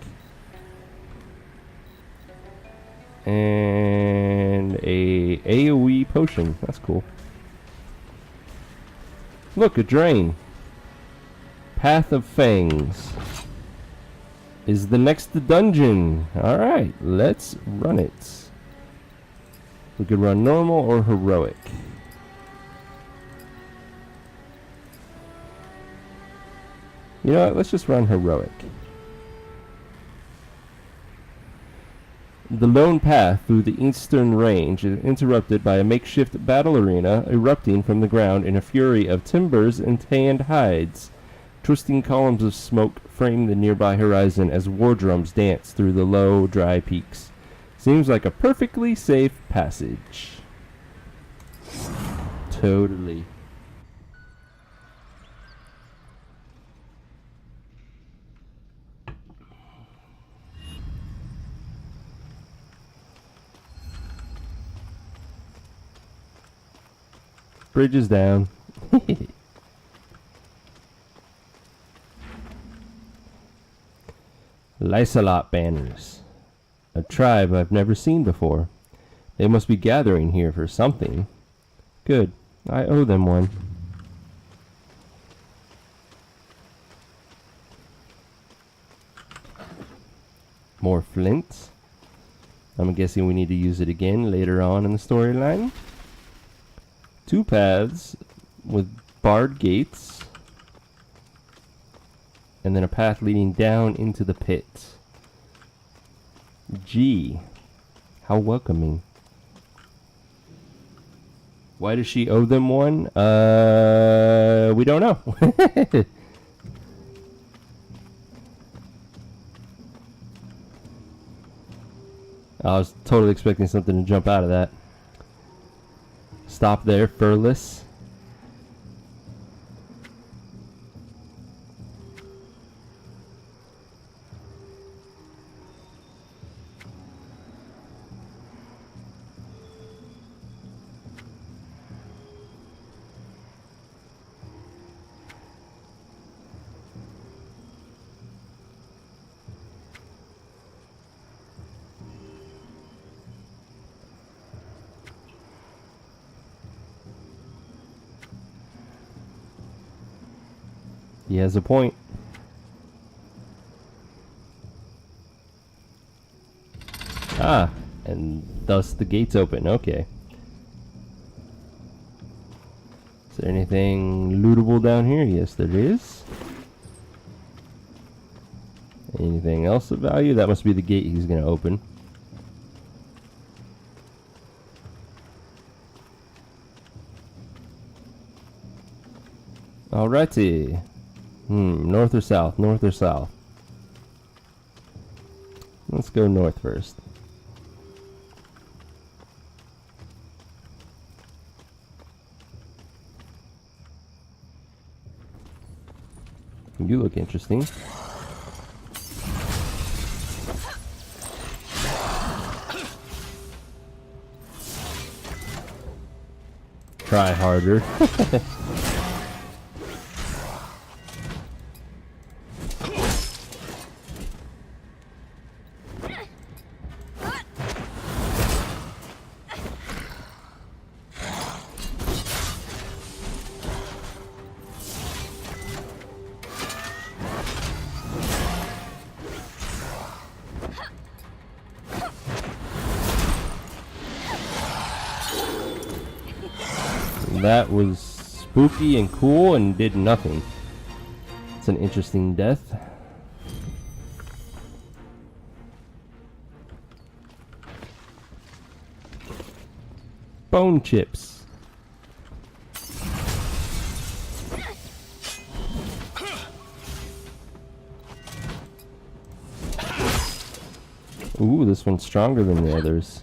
A: And a AoE potion. That's cool. Look, a drain. Path of Fangs is the next dungeon. Alright, let's run it. We could run normal or heroic. You know what? Let's just run heroic. The lone path through the eastern range is interrupted by a makeshift battle arena erupting from the ground in a fury of timbers and tanned hides. Twisting columns of smoke frame the nearby horizon as war drums dance through the low, dry peaks. Seems like a perfectly safe passage. Totally. Bridge is down. Lysalot banners. A tribe I've never seen before. They must be gathering here for something. Good. I owe them one. More flint. I'm guessing we need to use it again later on in the storyline. 2 paths with barred gates. And then a path leading down into the pit. Gee, how welcoming. Why does she owe them one? We don't know. I was totally expecting something to jump out of that. Stop there, furless. He has a point. Ah, and thus the gates open. Okay. Is there anything lootable down here? Yes, there is. Anything else of value? That must be the gate he's going to open. Alrighty. North or south? North or south? Let's go north first. You look interesting. Try harder. That was spooky and cool and did nothing. It's an interesting death. Bone chips. Ooh, this one's stronger than the others.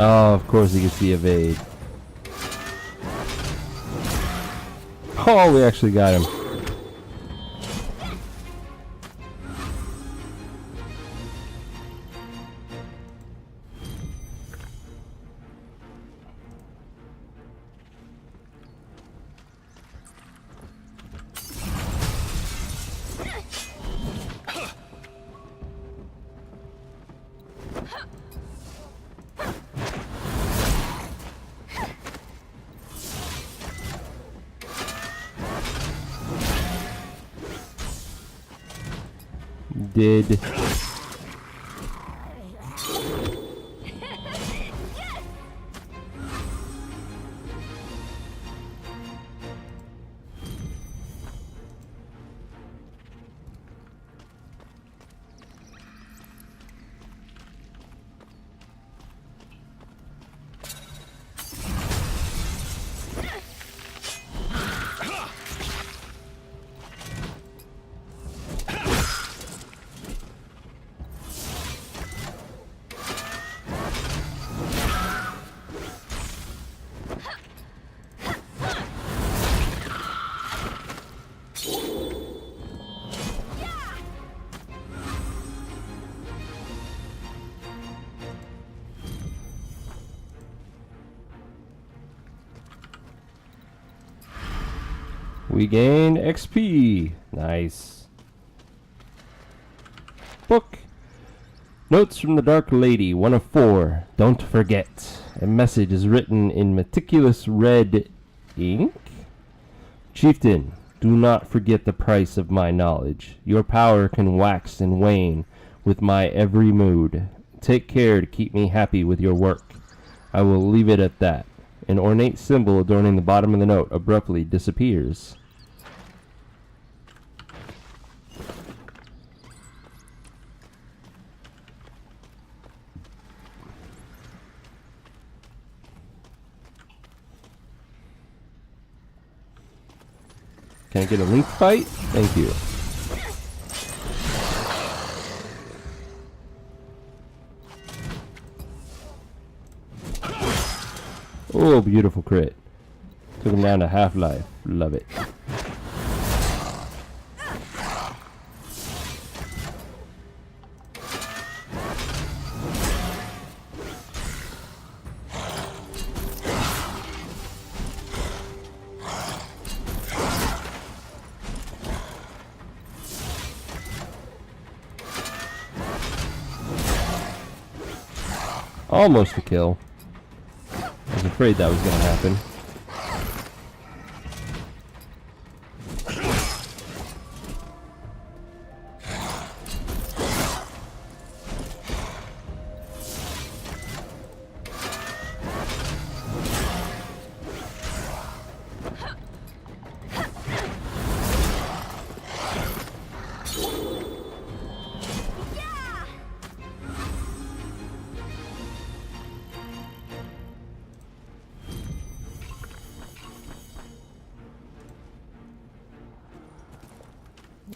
A: Oh, of course you can see evade. Oh, we actually got him. Did we gained XP? Nice. Book. Notes from the Dark Lady, 1 of 4. Don't forget. A message is written in meticulous red ink. Chieftain, do not forget the price of my knowledge. Your power can wax and wane with my every mood. Take care to keep me happy with your work. I will leave it at that. An ornate symbol adorning the bottom of the note abruptly disappears. Can I get a link fight? Thank you. Oh, beautiful crit. Took him down to half-life. Love it. Almost a kill. I was afraid that was going to happen.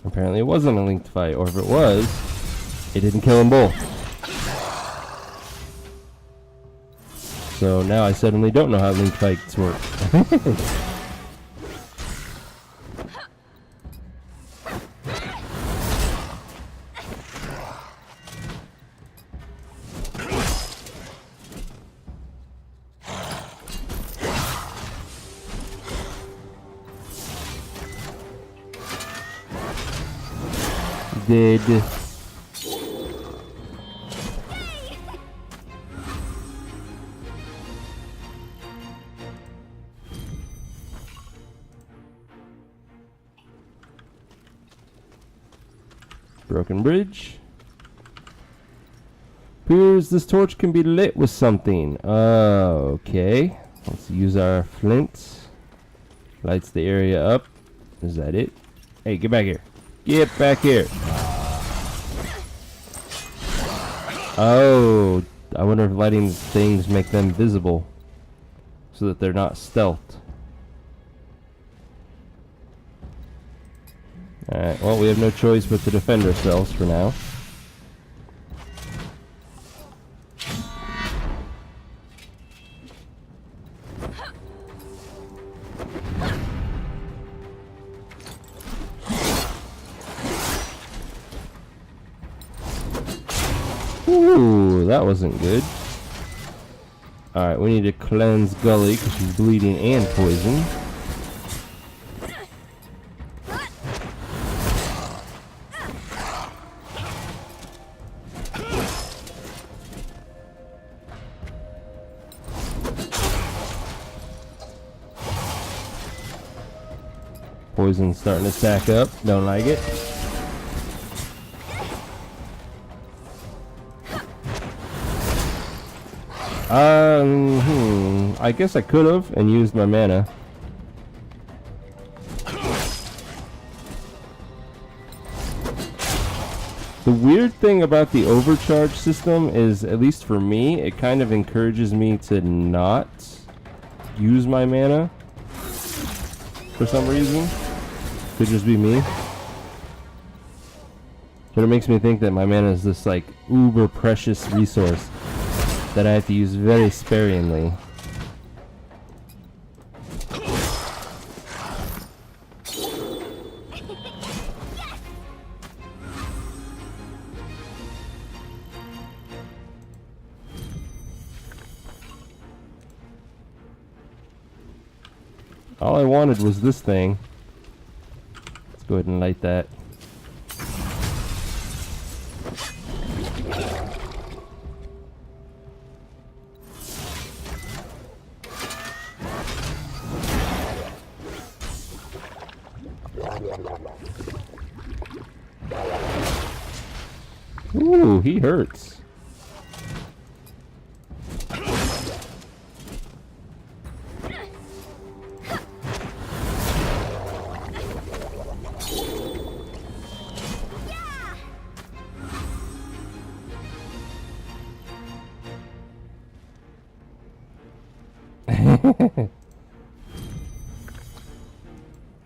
A: Apparently it wasn't a linked fight, or if it was, it didn't kill them both. So now I suddenly don't know how linked fights work. Did broken bridge. Appears this torch can be lit with something. Okay. Let's use our flint. Lights the area up. Is that it? Hey, get back here. Get back here. Oh, I wonder if lighting things make them visible so that they're not stealthed. Alright, well, we have no choice but to defend ourselves for now. Ooh, that wasn't good. Alright, we need to cleanse Gully because she's bleeding and poisoned. Poison's starting to stack up. Don't like it. I guess I could have and used my mana. The weird thing about the overcharge system is, at least for me, it kind of encourages me to not use my mana for some reason. Could just be me. But it makes me think that my mana is this like uber precious resource that I have to use very sparingly. All I wanted was this thing. Let's go ahead and light that. Ooh, he hurts.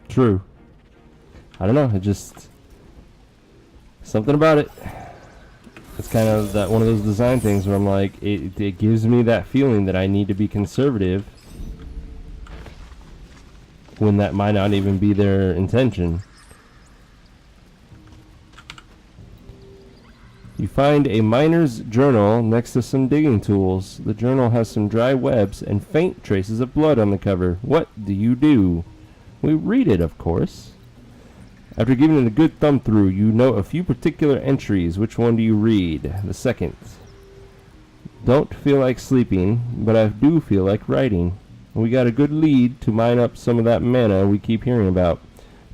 A: True. I don't know, it just something about it. It's kind of that one of those design things where I'm like, it gives me that feeling that I need to be conservative when that might not even be their intention. You find a miner's journal next to some digging tools. The journal has some dry webs and faint traces of blood on the cover. What do? We read it, of course. After giving it a good thumb through, you note a few particular entries. Which one do you read? The second. Don't feel like sleeping, but I do feel like writing. We got a good lead to mine up some of that mana we keep hearing about.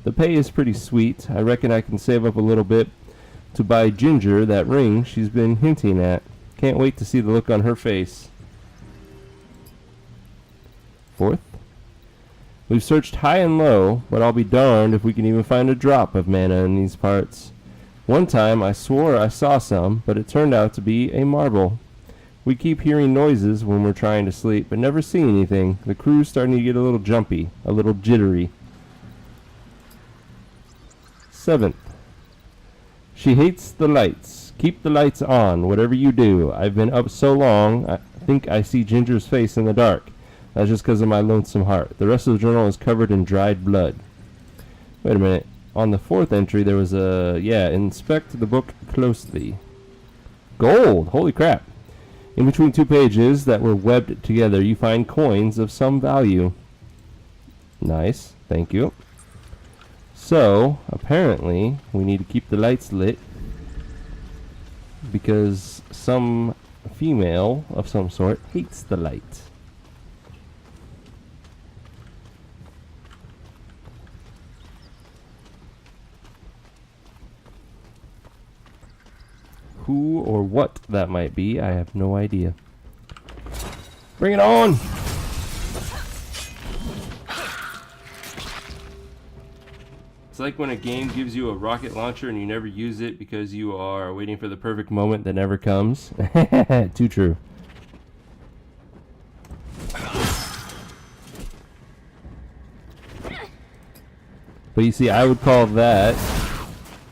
A: The pay is pretty sweet. I reckon I can save up a little bit to buy Ginger that ring she's been hinting at. Can't wait to see the look on her face. 4th. We've searched high and low, but I'll be darned if we can even find a drop of mana in these parts. One time I swore I saw some, but it turned out to be a marble. We keep hearing noises when we're trying to sleep, but never see anything. The crew's starting to get a little jumpy, a little jittery. 7th. She hates the lights. Keep the lights on, whatever you do. I've been up so long, I think I see Ginger's face in the dark. That's just because of my lonesome heart. The rest of the journal is covered in dried blood. Wait a minute. On the 4th entry, there was a... Yeah, inspect the book closely. Gold! Holy crap. In between 2 pages that were webbed together, you find coins of some value. Nice. Thank you. So, apparently, we need to keep the lights lit because some female of some sort hates the light. Who or what that might be, I have no idea. Bring it on! It's like when a game gives you a rocket launcher and you never use it because you are waiting for the perfect moment that never comes. Too true. But you see, I would call that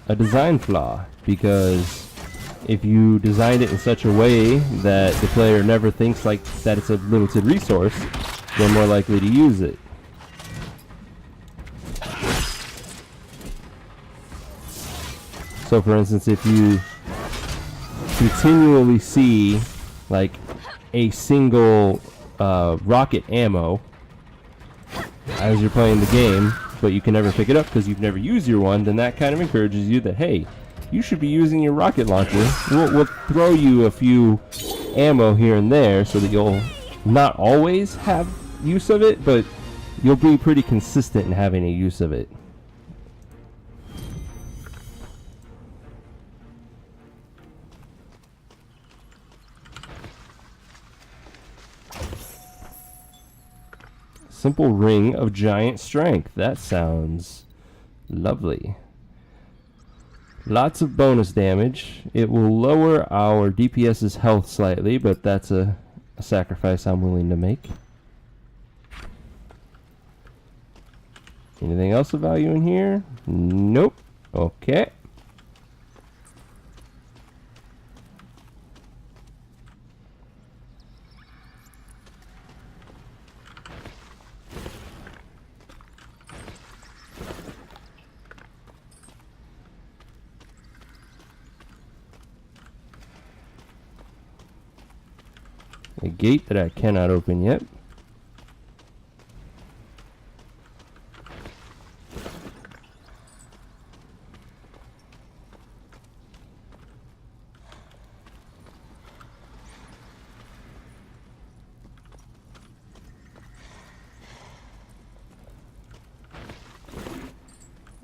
A: a design flaw, because if you designed it in such a way that the player never thinks like that it's a limited resource, they're more likely to use it. So for instance, if you continually see like a single rocket ammo as you're playing the game, but you can never pick it up because you've never used your one, then that kind of encourages you that, hey, you should be using your rocket launcher. We'll throw you a few ammo here and there so that you'll not always have use of it, but you'll be pretty consistent in having a use of it. Simple ring of giant strength. That sounds lovely. Lots of bonus damage. It will lower our DPS's health slightly, but that's a sacrifice I'm willing to make. Anything else of value in here? Nope. Okay. A gate that I cannot open yet.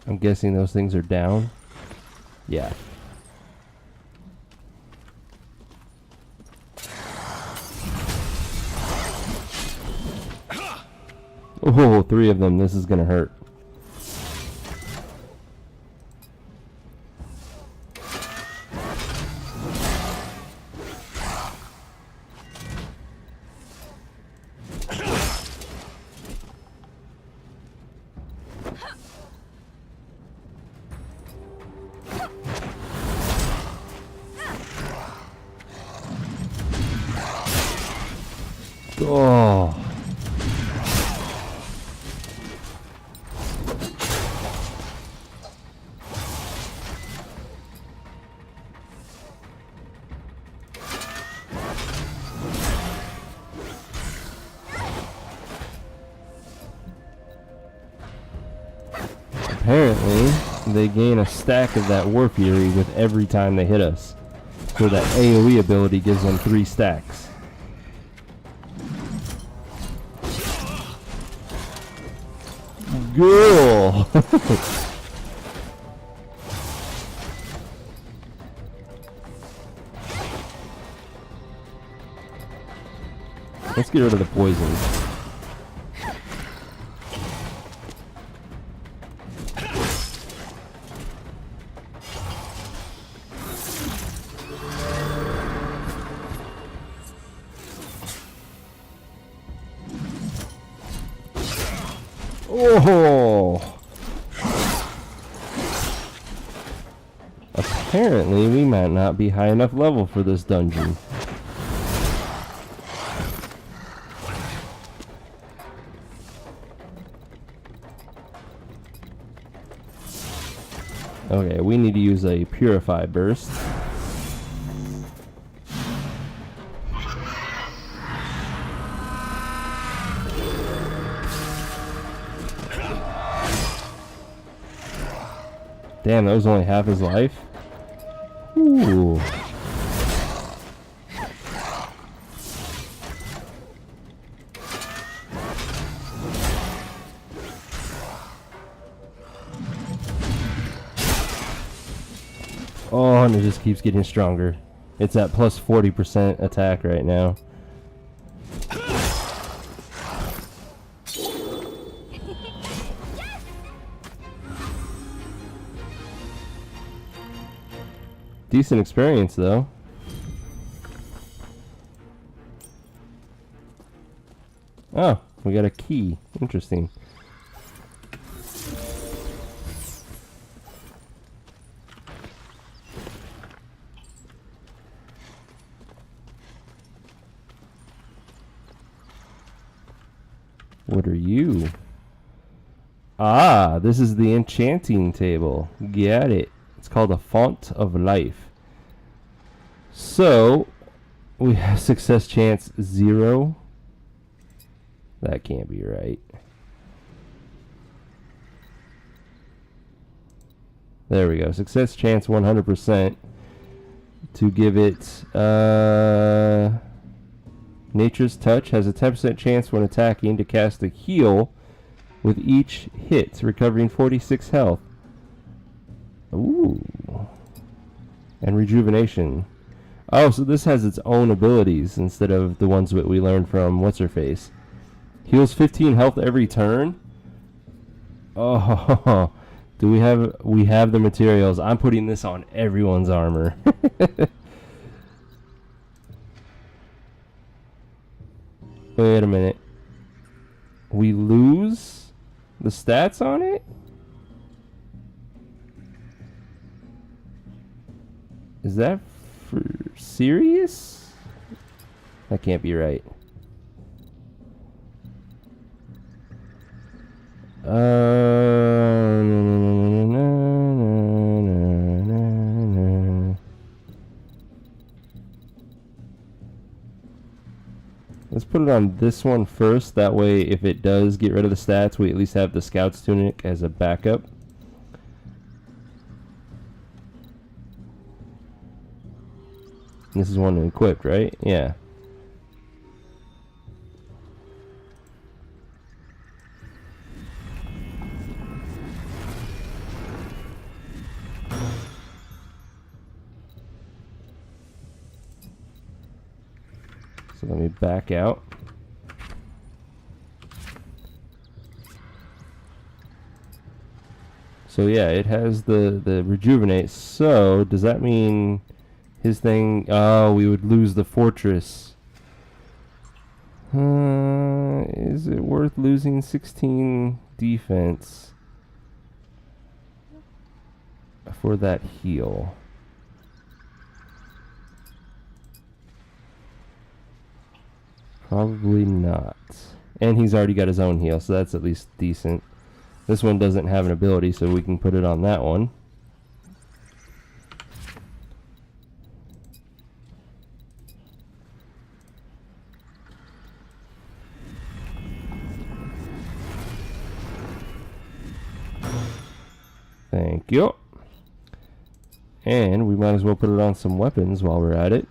A: I'm guessing those things are down. Yeah. Oh, 3 of them. This is gonna hurt. Oh. Apparently, they gain a stack of that War Fury with every time they hit us. So that AoE ability gives them 3 stacks. Cool. Let's get rid of the poison. Oh! Apparently, we might not be high enough level for this dungeon. Okay, we need to use a Purify Burst. Damn, that was only half his life? Ooh. Oh, and it just keeps getting stronger. It's at plus 40% attack right now. Decent experience, though. Oh, we got a key. Interesting. What are you? Ah, this is the enchanting table. Get it. It's called a Font of Life. So, we have success chance 0. That can't be right. There we go. Success chance 100%. To give it, Nature's Touch has a 10% chance when attacking to cast a heal with each hit, recovering 46 health. Ooh. And Rejuvenation. Oh, so this has its own abilities instead of the ones that we learned from What's-Her-Face. Heals 15 health every turn? Oh, do we have the materials. I'm putting this on everyone's armor. Wait a minute. We lose the stats on it? Is that for serious? That can't be right. Let's put it on this one first. That way, if it does get rid of the stats, we at least have the Scout's Tunic as a backup. This is one equipped, right? Yeah. So let me back out. So yeah, it has the rejuvenate. So does that mean his thing? Oh, we would lose the fortress. Is it worth losing 16 defense for that heal? Probably not. And he's already got his own heal, so that's at least decent. This one doesn't have an ability, so we can put it on that one. Thank you. And we might as well put it on some weapons while we're at it.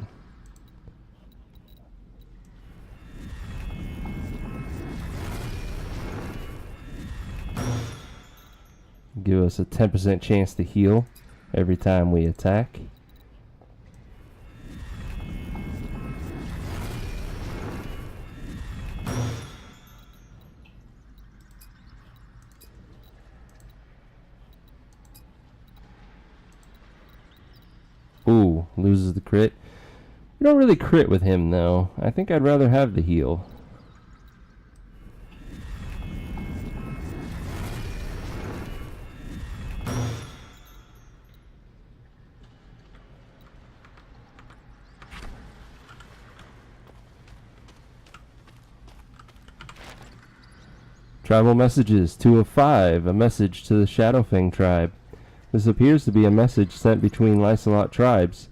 A: Give us a 10% chance to heal every time we attack. Ooh, loses the crit. You don't really crit with him though. I think I'd rather have the heal. Tribal messages, 2 of 5, a message to the Shadowfang tribe. This appears to be a message sent between Lysolot tribes.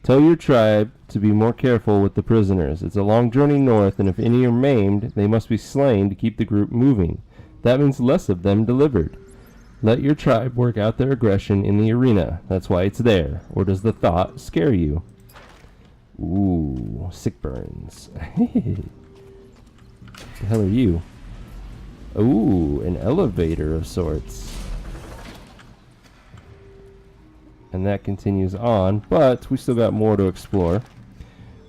A: Tell your tribe to be more careful with the prisoners. It's a long journey north, and if any are maimed, they must be slain to keep the group moving. That means less of them delivered. Let your tribe work out their aggression in the arena. That's why it's there. Or does the thought scare you? Ooh, sick burns. What the hell are you? Ooh, an elevator of sorts. And that continues on, but we still got more to explore.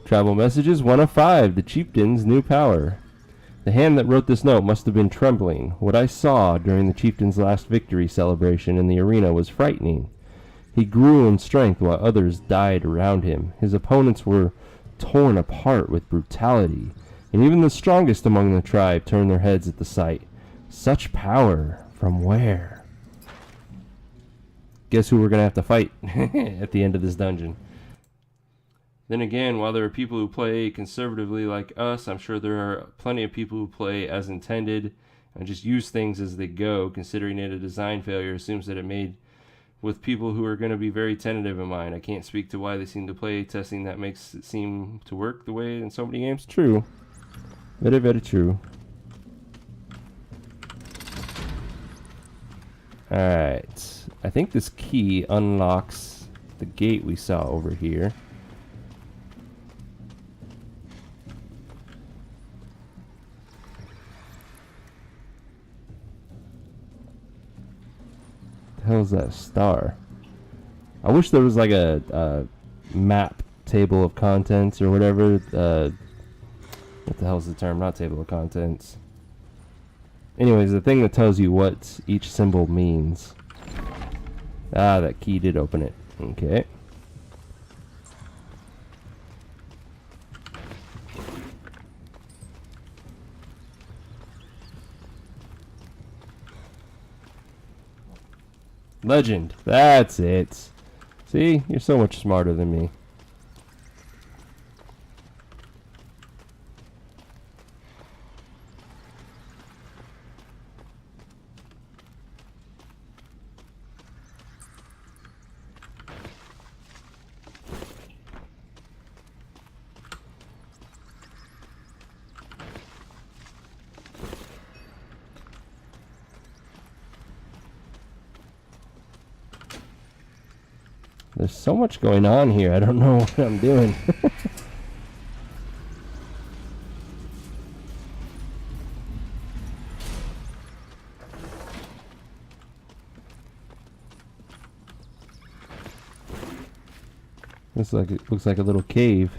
A: Travel messages, 1 of 5, the chieftain's new power. The hand that wrote this note must have been trembling. What I saw during the chieftain's last victory celebration in the arena was frightening. He grew in strength while others died around him. His opponents were torn apart with brutality, and even the strongest among the tribe turned their heads at the sight. Such power, from where? Guess who we're going to have to fight at the end of this dungeon. Then again, while there are people who play conservatively like us, I'm sure there are plenty of people who play as intended and just use things as they go. Considering it a design failure assumes that it made with people who are going to be very tentative in mind. I can't speak to why they seem to play testing that makes it seem to work the way in so many games. True. Very, very true. Alright, I think this key unlocks the gate we saw over here. The hell is that star? I wish there was like a map table of contents or whatever. What the hell is the term? Not table of contents. Anyways, the thing that tells you what each symbol means. Ah, that key did open it. Okay. Legend. That's it. See? You're so much smarter than me. There's so much going on here. I don't know what I'm doing. Looks like a little cave.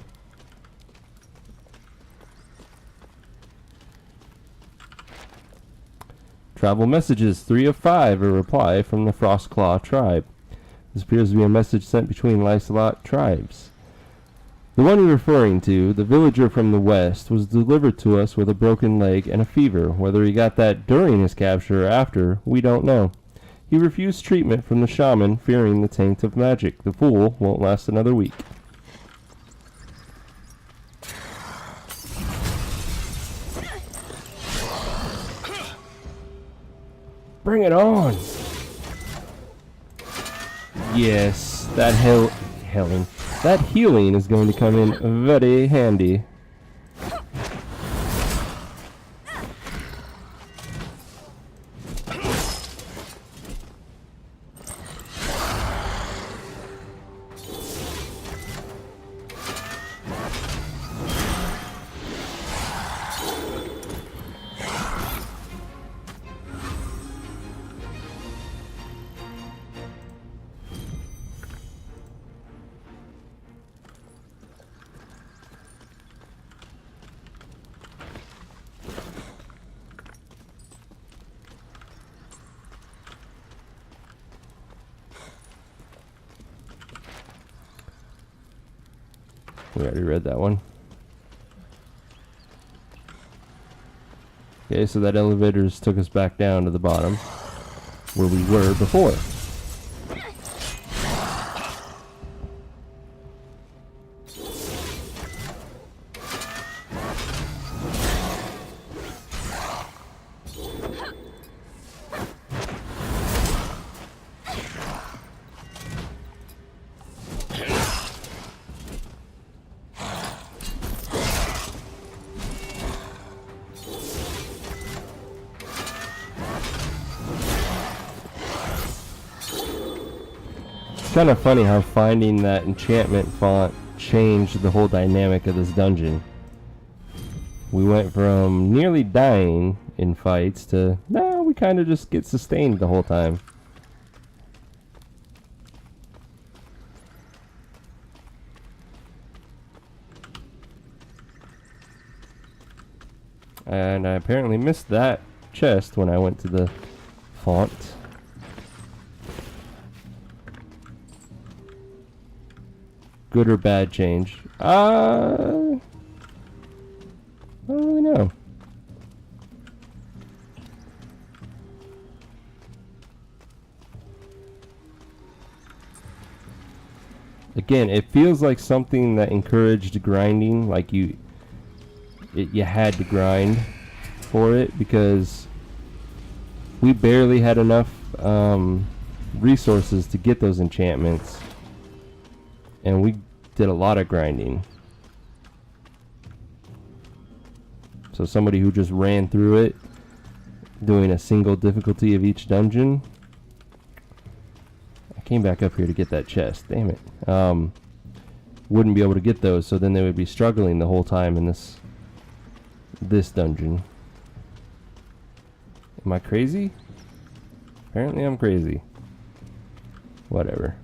A: Travel messages, 3 of 5, a reply from the Frostclaw tribe. This appears to be a message sent between Lysolot tribes. The one you're referring to, the villager from the west, was delivered to us with a broken leg and a fever. Whether he got that during his capture or after, we don't know. He refused treatment from the shaman, fearing the taint of magic. The fool won't last another week. Bring it on! Yes, that healing is going to come in very handy. We already read that one. Okay, so that elevators took us back down to the bottom where we were before. Kind of funny how finding that enchantment font changed the whole dynamic of this dungeon. We went from nearly dying in fights to no, we kind of just get sustained the whole time. And I apparently missed that chest when I went to the font. Good or bad change? I don't really know. Again, it feels like something that encouraged grinding, like you had to grind for it, because we barely had enough resources to get those enchantments. And we did a lot of grinding. So somebody who just ran through it, doing a single difficulty of each dungeon. I came back up here to get that chest, damn it. Wouldn't be able to get those, so then they would be struggling the whole time in this dungeon. Am I crazy? Apparently I'm crazy. Whatever.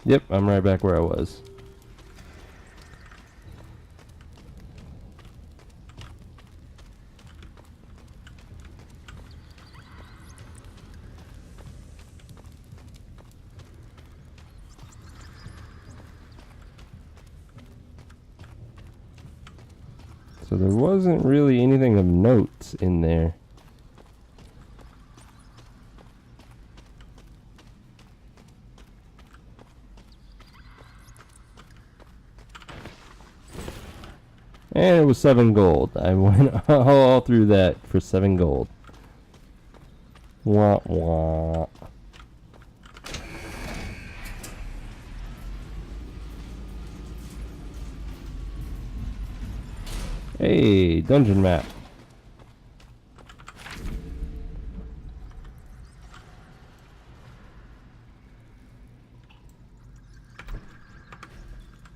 A: Yep, I'm right back where I was. So there wasn't really anything of note in there. And it was 7 gold. I went all through that for 7 gold. Wah wah. Hey, dungeon map.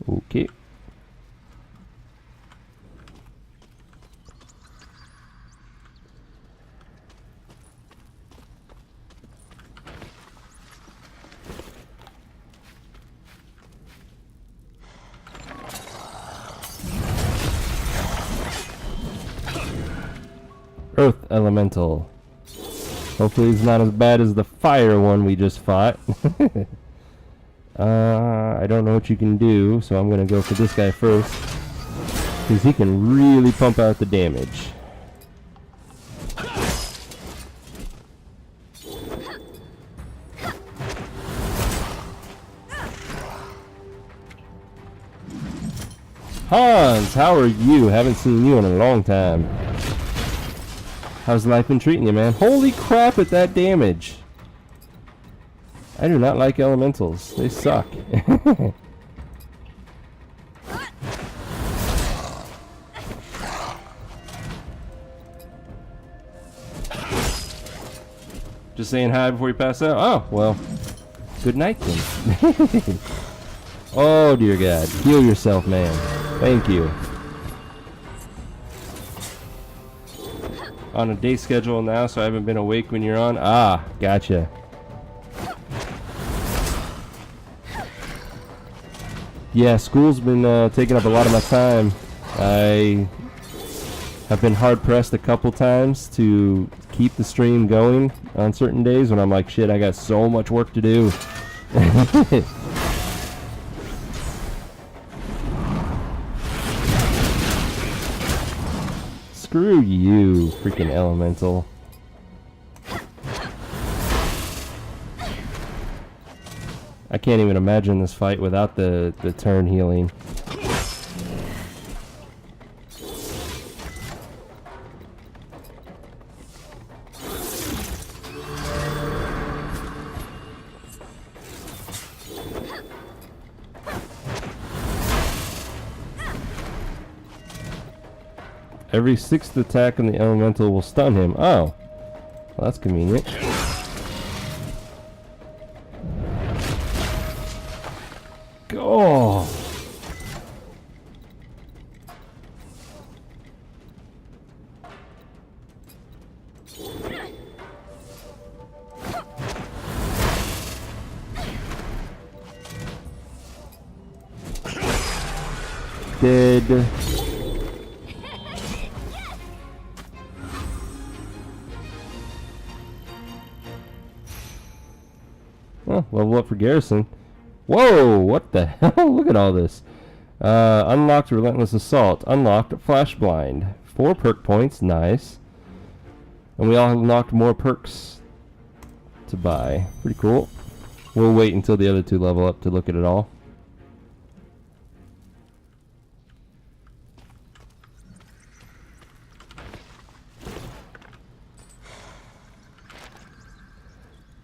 A: Okay. Earth Elemental. Hopefully it's not as bad as the fire one we just fought. I don't know what you can do, so I'm going to go for this guy first, because he can really pump out the damage. Hans, how are you? Haven't seen you in a long time. How's life been treating you, man? Holy crap at that damage! I do not like elementals. They suck. Just saying hi before you pass out? Oh, well. Good night then. Oh, dear God. Heal yourself, man. Thank you. On a day schedule now, so I haven't been awake when you're on. Ah, gotcha. Yeah, school's been taking up a lot of my time. I have been hard pressed a couple times to keep the stream going on certain days when I'm like, shit, I got so much work to do. Screw you, freaking elemental. I can't even imagine this fight without the turn healing. Every 6th attack on the elemental will stun him. Oh, well, that's convenient. Go. Dead. Oh, level up for Garrison. Whoa, what the hell? Look at all this. Unlocked Relentless Assault. Unlocked Flash Blind. 4 perk points, nice. And we all unlocked more perks to buy. Pretty cool. We'll wait until the other 2 level up to look at it all.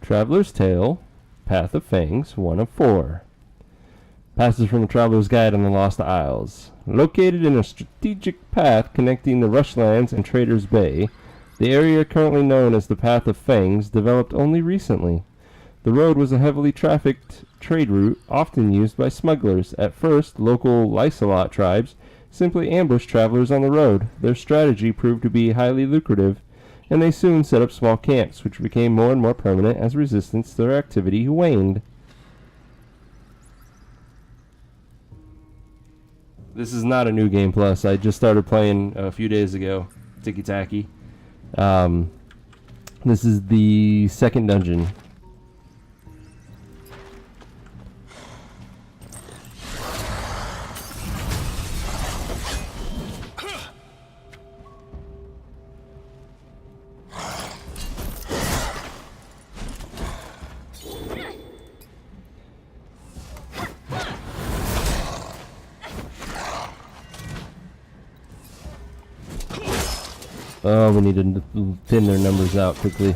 A: Traveler's Tale. Path of Fangs, 1 of 4. Passes from the Traveler's Guide on the Lost Isles. Located in a strategic path connecting the Rushlands and Trader's Bay, the area currently known as the Path of Fangs developed only recently. The road was a heavily trafficked trade route, often used by smugglers. At first, local Lysolot tribes simply ambushed travelers on the road. Their strategy proved to be highly lucrative, and they soon set up small camps, which became more and more permanent as resistance to their activity waned. This is not a new game plus. I just started playing a few days ago. Ticky Tacky. This is the 2nd dungeon. Oh, we need to thin their numbers out quickly.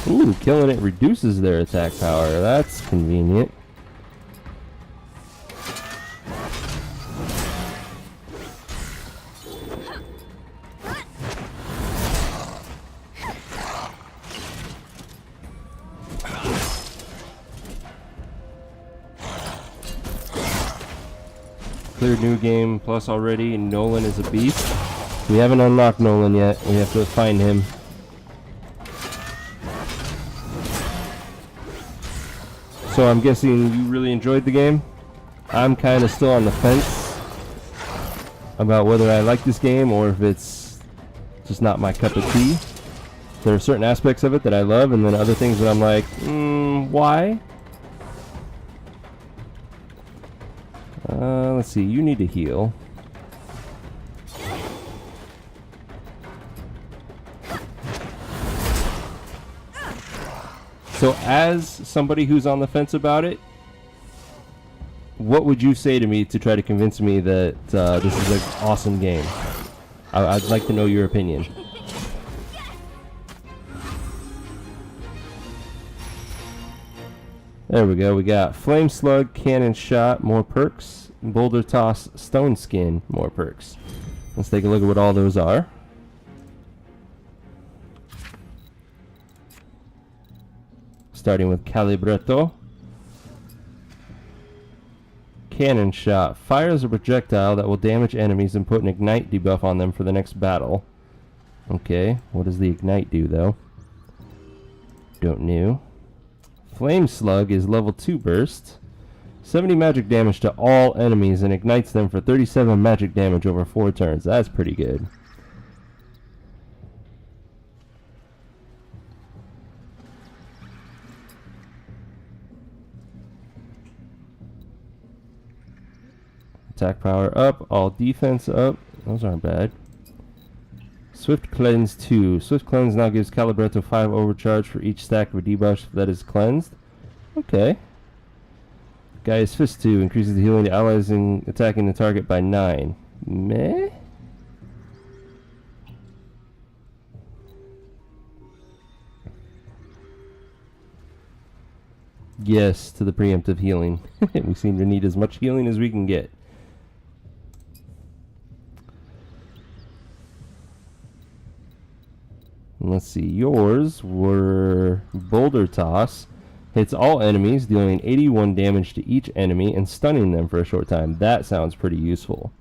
A: Ooh, killing it reduces their attack power. That's convenient. Clear new game plus already, and Nolan is a beast. We haven't unlocked Nolan yet. We have to find him. So I'm guessing you really enjoyed the game. I'm kind of still on the fence about whether I like this game or if it's just not my cup of tea. There are certain aspects of it that I love, and then other things that I'm like, why? Let's see, you need to heal. So as somebody who's on the fence about it, what would you say to me to try to convince me that this is an awesome game? I'd like to know your opinion. There we go. We got Flame Slug, Cannon Shot, more perks. Boulder Toss, Stone Skin, more perks. Let's take a look at what all those are. Starting with Calibretto. Cannon Shot. Fires a projectile that will damage enemies and put an Ignite debuff on them for the next battle. Okay, what does the Ignite do though? don't know. Flame Slug is level 2 burst. 70 magic damage to all enemies and ignites them for 37 magic damage over 4 turns. That's pretty good. Attack power up, all defense up. Those aren't bad. Swift Cleanse 2. Swift Cleanse now gives Calibretto 5 overcharge for each stack of a debuff that is cleansed. Okay. Gaia's Fist 2 increases the healing to allies in attacking the target by 9. Meh? Yes, to the preemptive healing. We seem to need as much healing as we can get. Let's see, yours were Boulder Toss. Hits all enemies, dealing 81 damage to each enemy and stunning them for a short time. That sounds pretty useful.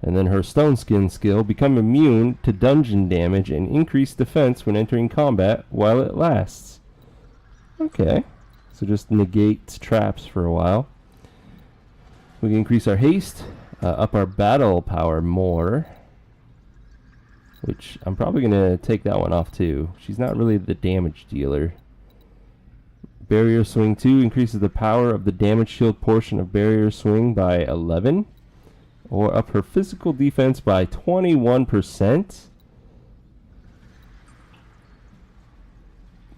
A: And then her Stone Skin skill, become immune to dungeon damage and increase defense when entering combat while it lasts. Okay, so just negates traps for a while. We can increase our haste, up our battle power more. Which I'm probably going to take that one off too. She's not really the damage dealer. Barrier Swing 2 increases the power of the damage shield portion of Barrier Swing by 11. Or up her physical defense by 21%.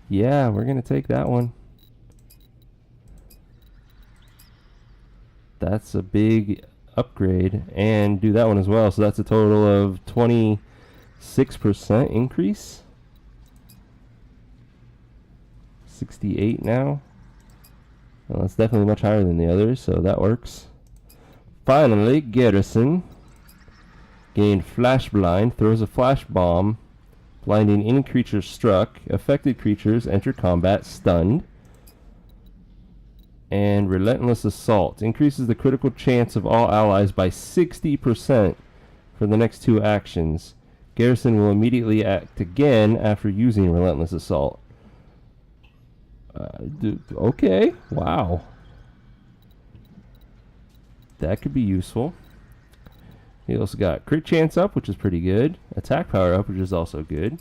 A: Yeah, we're going to take that one. That's a big upgrade. And do that one as well. So that's a total of 26% increase. 68 now. Well, that's definitely much higher than the others, so that works. Finally, Garrison gained Flash Blind, throws a flash bomb, blinding any creature struck. Affected creatures enter combat stunned. And Relentless Assault increases the critical chance of all allies by 60% for the next 2 actions. Garrison will immediately act again after using Relentless Assault. Okay, wow. That could be useful. He also got crit chance up, which is pretty good. Attack power up, which is also good.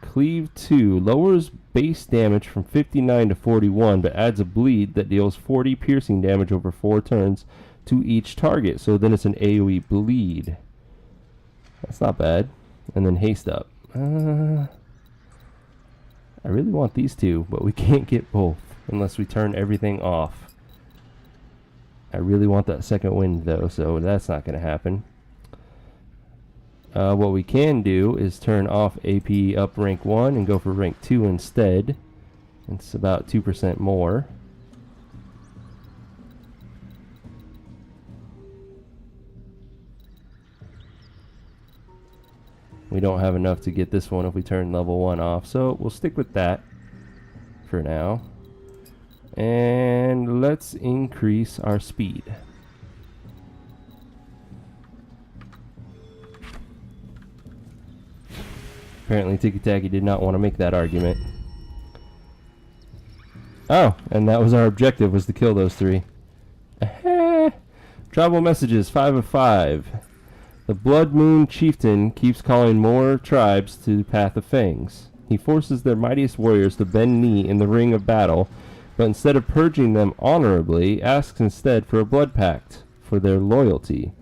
A: Cleave 2 lowers base damage from 59 to 41, but adds a bleed that deals 40 piercing damage over 4 turns to each target. So then it's an AoE bleed. That's not bad. And then haste up. I really want these two, but we can't get both unless we turn everything off. I really want that second wind though, so that's not going to happen. What we can do is turn off AP up rank 1 and go for rank 2 instead. It's about 2% more. We don't have enough to get this one if we turn level 1 off, so we'll stick with that for now. And let's increase our speed. Apparently Tiki Taki did not want to make that argument. Oh, and that was our objective, was to kill those 3. Tribal messages, 5 of 5. The Blood Moon Chieftain keeps calling more tribes to the Path of Fangs. He forces their mightiest warriors to bend knee in the ring of battle, but instead of purging them honorably, asks instead for a blood pact for their loyalty.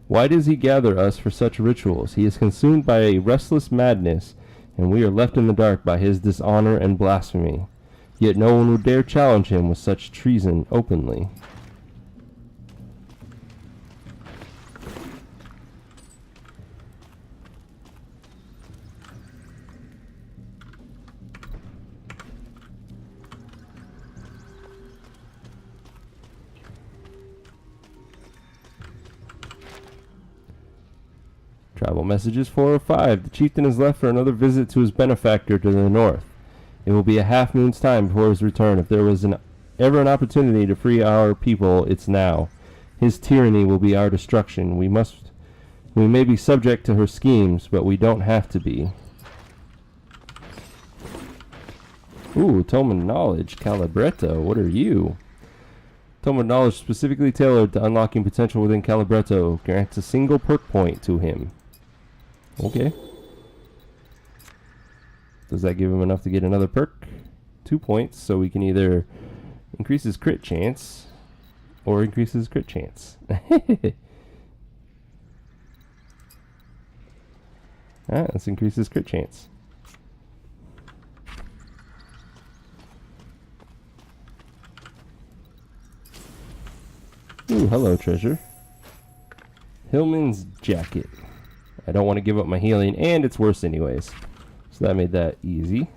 A: Why does he gather us for such rituals? He is consumed by a restless madness, and we are left in the dark by his dishonor and blasphemy. Yet no one would dare challenge him with such treason openly. Tribal messages 4 of 5. The chieftain is left for another visit to his benefactor to the north. It will be a half moon's time before his return. If there was ever an opportunity to free our people, it's now. His tyranny will be our destruction. We may be subject to her schemes, but we don't have to be. Ooh, Tome of Knowledge, Calibretto. What are you? Tome of Knowledge specifically tailored to unlocking potential within Calibretto. Grants a single perk point to him. Okay. Does that give him enough to get another perk? 2 points, so we can either increase his crit chance or increase his crit chance. Alright, let's increase his crit chance. Ooh, hello, treasure. Hillman's jacket. I don't want to give up my healing, and it's worse anyways. So that made that easy.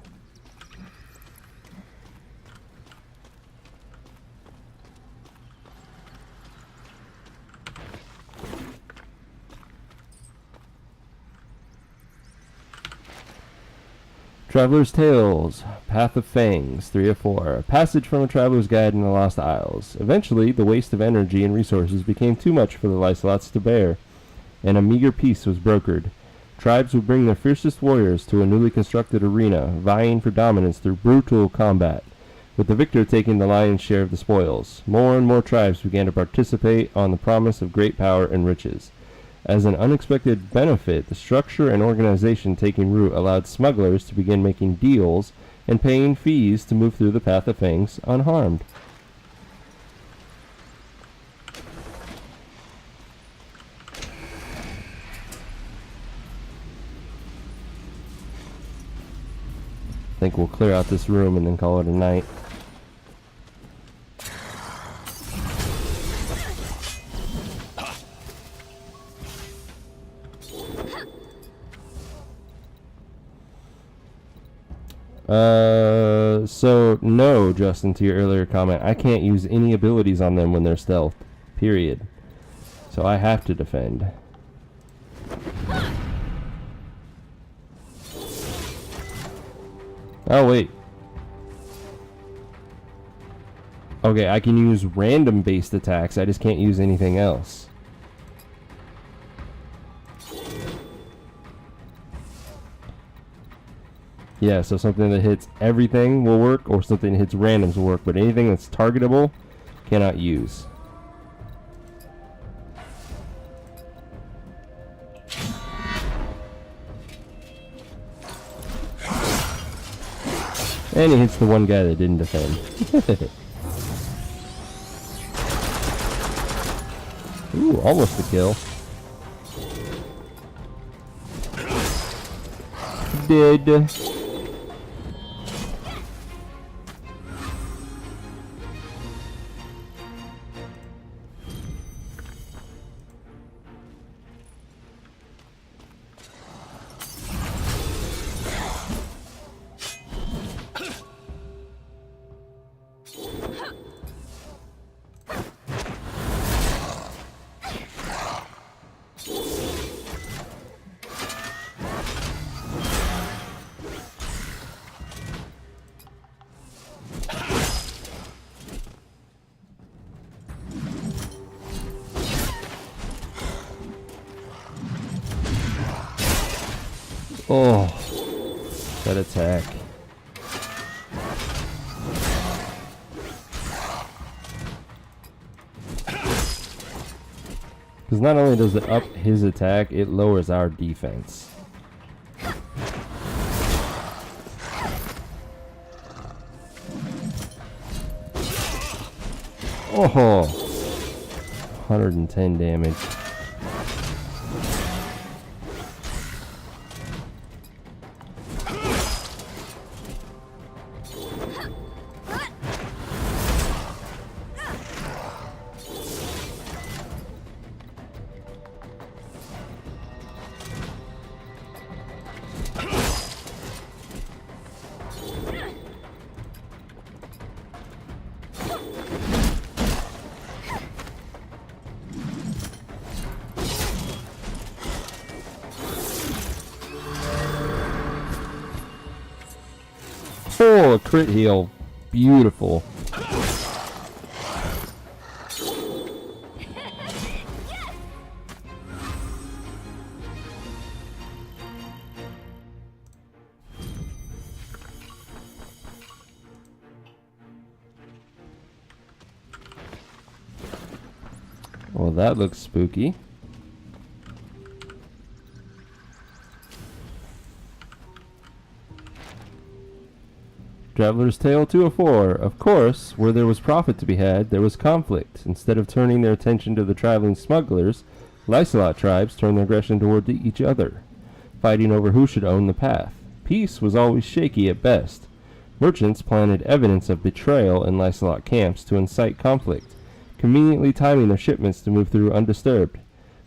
A: Traveler's Tales, Path of Fangs, 3 of 4. A passage from a traveler's guide in the Lost Isles. Eventually, the waste of energy and resources became too much for the Lycelots to bear, and a meager peace was brokered. Tribes would bring their fiercest warriors to a newly constructed arena, vying for dominance through brutal combat, with the victor taking the lion's share of the spoils. More and more tribes began to participate on the promise of great power and riches. As an unexpected benefit, the structure and organization taking root allowed smugglers to begin making deals and paying fees to move through the Path of Fangs unharmed. I think we'll clear out this room and then call it a night. So no, Justin, to your earlier comment, I can't use any abilities on them when they're stealth. Period. So I have to defend. Oh, wait. Okay, I can use random-based attacks. I just can't use anything else. Yeah, so something that hits everything will work, or something that hits randoms will work, but anything that's targetable, cannot use. And he hits the one guy that didn't defend. Ooh, almost a kill. Dead. Oh, that attack. Because not only does it up his attack, it lowers our defense. Oh, 110 damage. Oh, a crit heal. Beautiful. Well, that looks spooky. Traveler's Tale 204. Of course, where there was profit to be had, there was conflict. Instead of turning their attention to the traveling smugglers, Lysolot tribes turned their aggression toward each other, fighting over who should own the path. Peace was always shaky at best. Merchants planted evidence of betrayal in Lysolot camps to incite conflict, conveniently timing their shipments to move through undisturbed.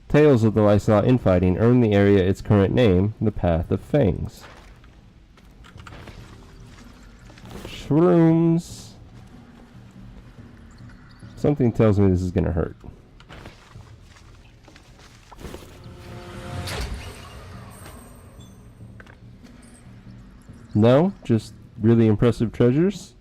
A: Tales of the Lysolot infighting earned the area its current name, the Path of Fangs. Shrooms. Something tells me this is going to hurt. No, just really impressive treasures.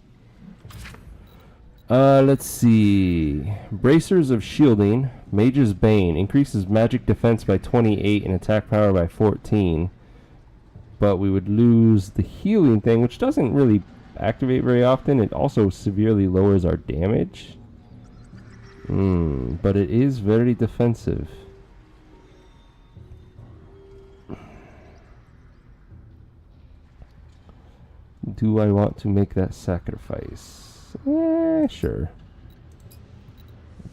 A: Let's see. Bracers of Shielding. Mage's Bane. Increases magic defense by 28 and attack power by 14. But we would lose the healing thing, which doesn't really activate very often. It also severely lowers our damage. But it is very defensive. Do I want to make that sacrifice? Sure.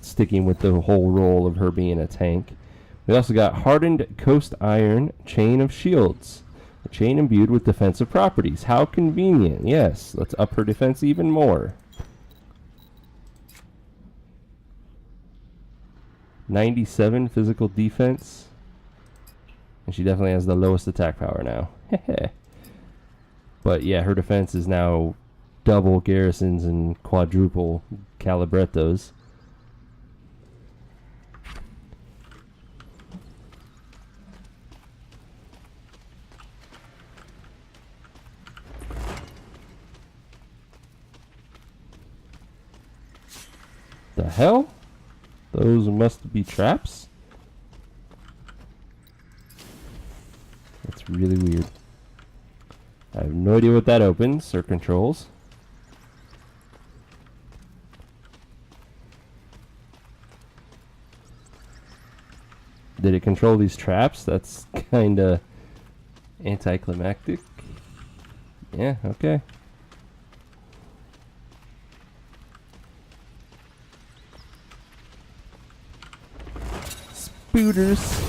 A: Sticking with the whole role of her being a tank. We also got Hardened Coast Iron Chain of Shields. A chain imbued with defensive properties. How convenient. Yes, let's up her defense even more. 97 physical defense. And she definitely has the lowest attack power now. But yeah, her defense is now double garrisons and quadruple calibrettos. The hell? Those must be traps? That's really weird. I have no idea what that opens or controls. Did it control these traps? That's kinda anticlimactic. Yeah, okay. Spooters.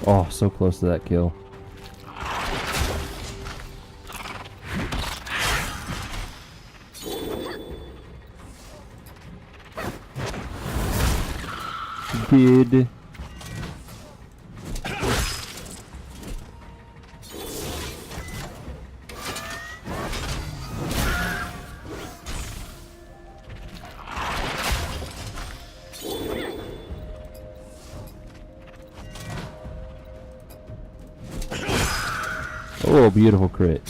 A: Oh, so close to that kill. Did oh, beautiful crit.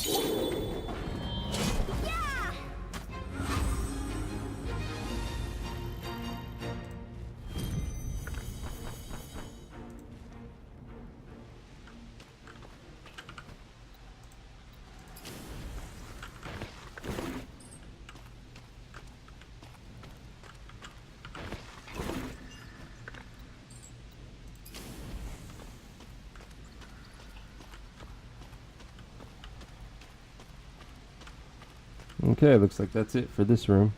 A: Okay, looks like that's it for this room.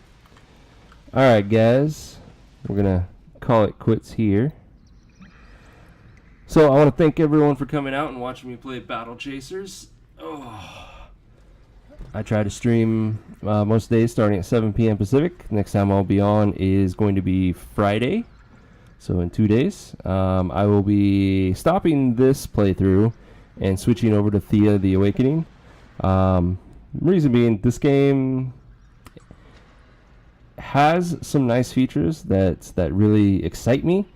A: Alright, guys. We're going to call it quits here. So, I want to thank everyone for coming out and watching me play Battle Chasers. Oh. I try to stream most days starting at 7 p.m. Pacific. Next time I'll be on is going to be Friday. So, in 2 days. I will be stopping this playthrough and switching over to Thea the Awakening. Reason being, this game has some nice features that really excite me,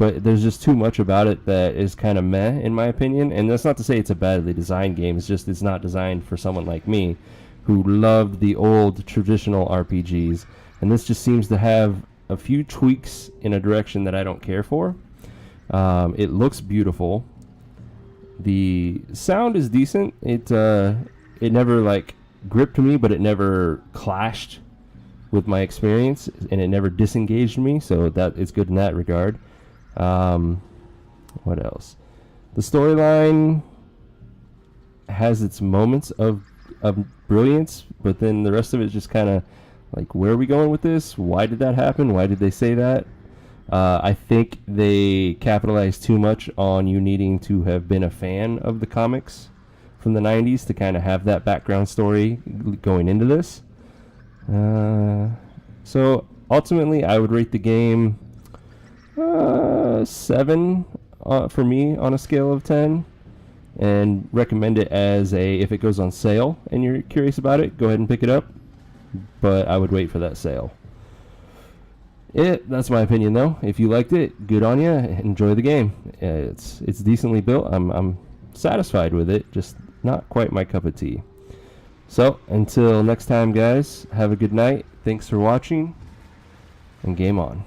A: but there's just too much about it that is kind of meh, in my opinion. And that's not to say it's a badly designed game. It's just it's not designed for someone like me who loved the old traditional RPGs. And this just seems to have a few tweaks in a direction that I don't care for. It looks beautiful. The sound is decent. It never like gripped me, but it never clashed with my experience, and it never disengaged me, so that it's good in that regard. What else? The storyline has its moments of brilliance, but then the rest of it is just kind of like, where are we going with this? Why did that happen? Why did they say that? I think they capitalized too much on you needing to have been a fan of the comics from the 90s to kind of have that background story going into this. So ultimately, I would rate the game 7 for me on a scale of 10, and recommend it as if it goes on sale and you're curious about it, go ahead and pick it up. But I would wait for that sale. That's my opinion, though. If you liked it, good on you. Enjoy the game. It's decently built. I'm satisfied with it. Just not quite my cup of tea. So until next time, guys. Have a good night. Thanks for watching, and game on.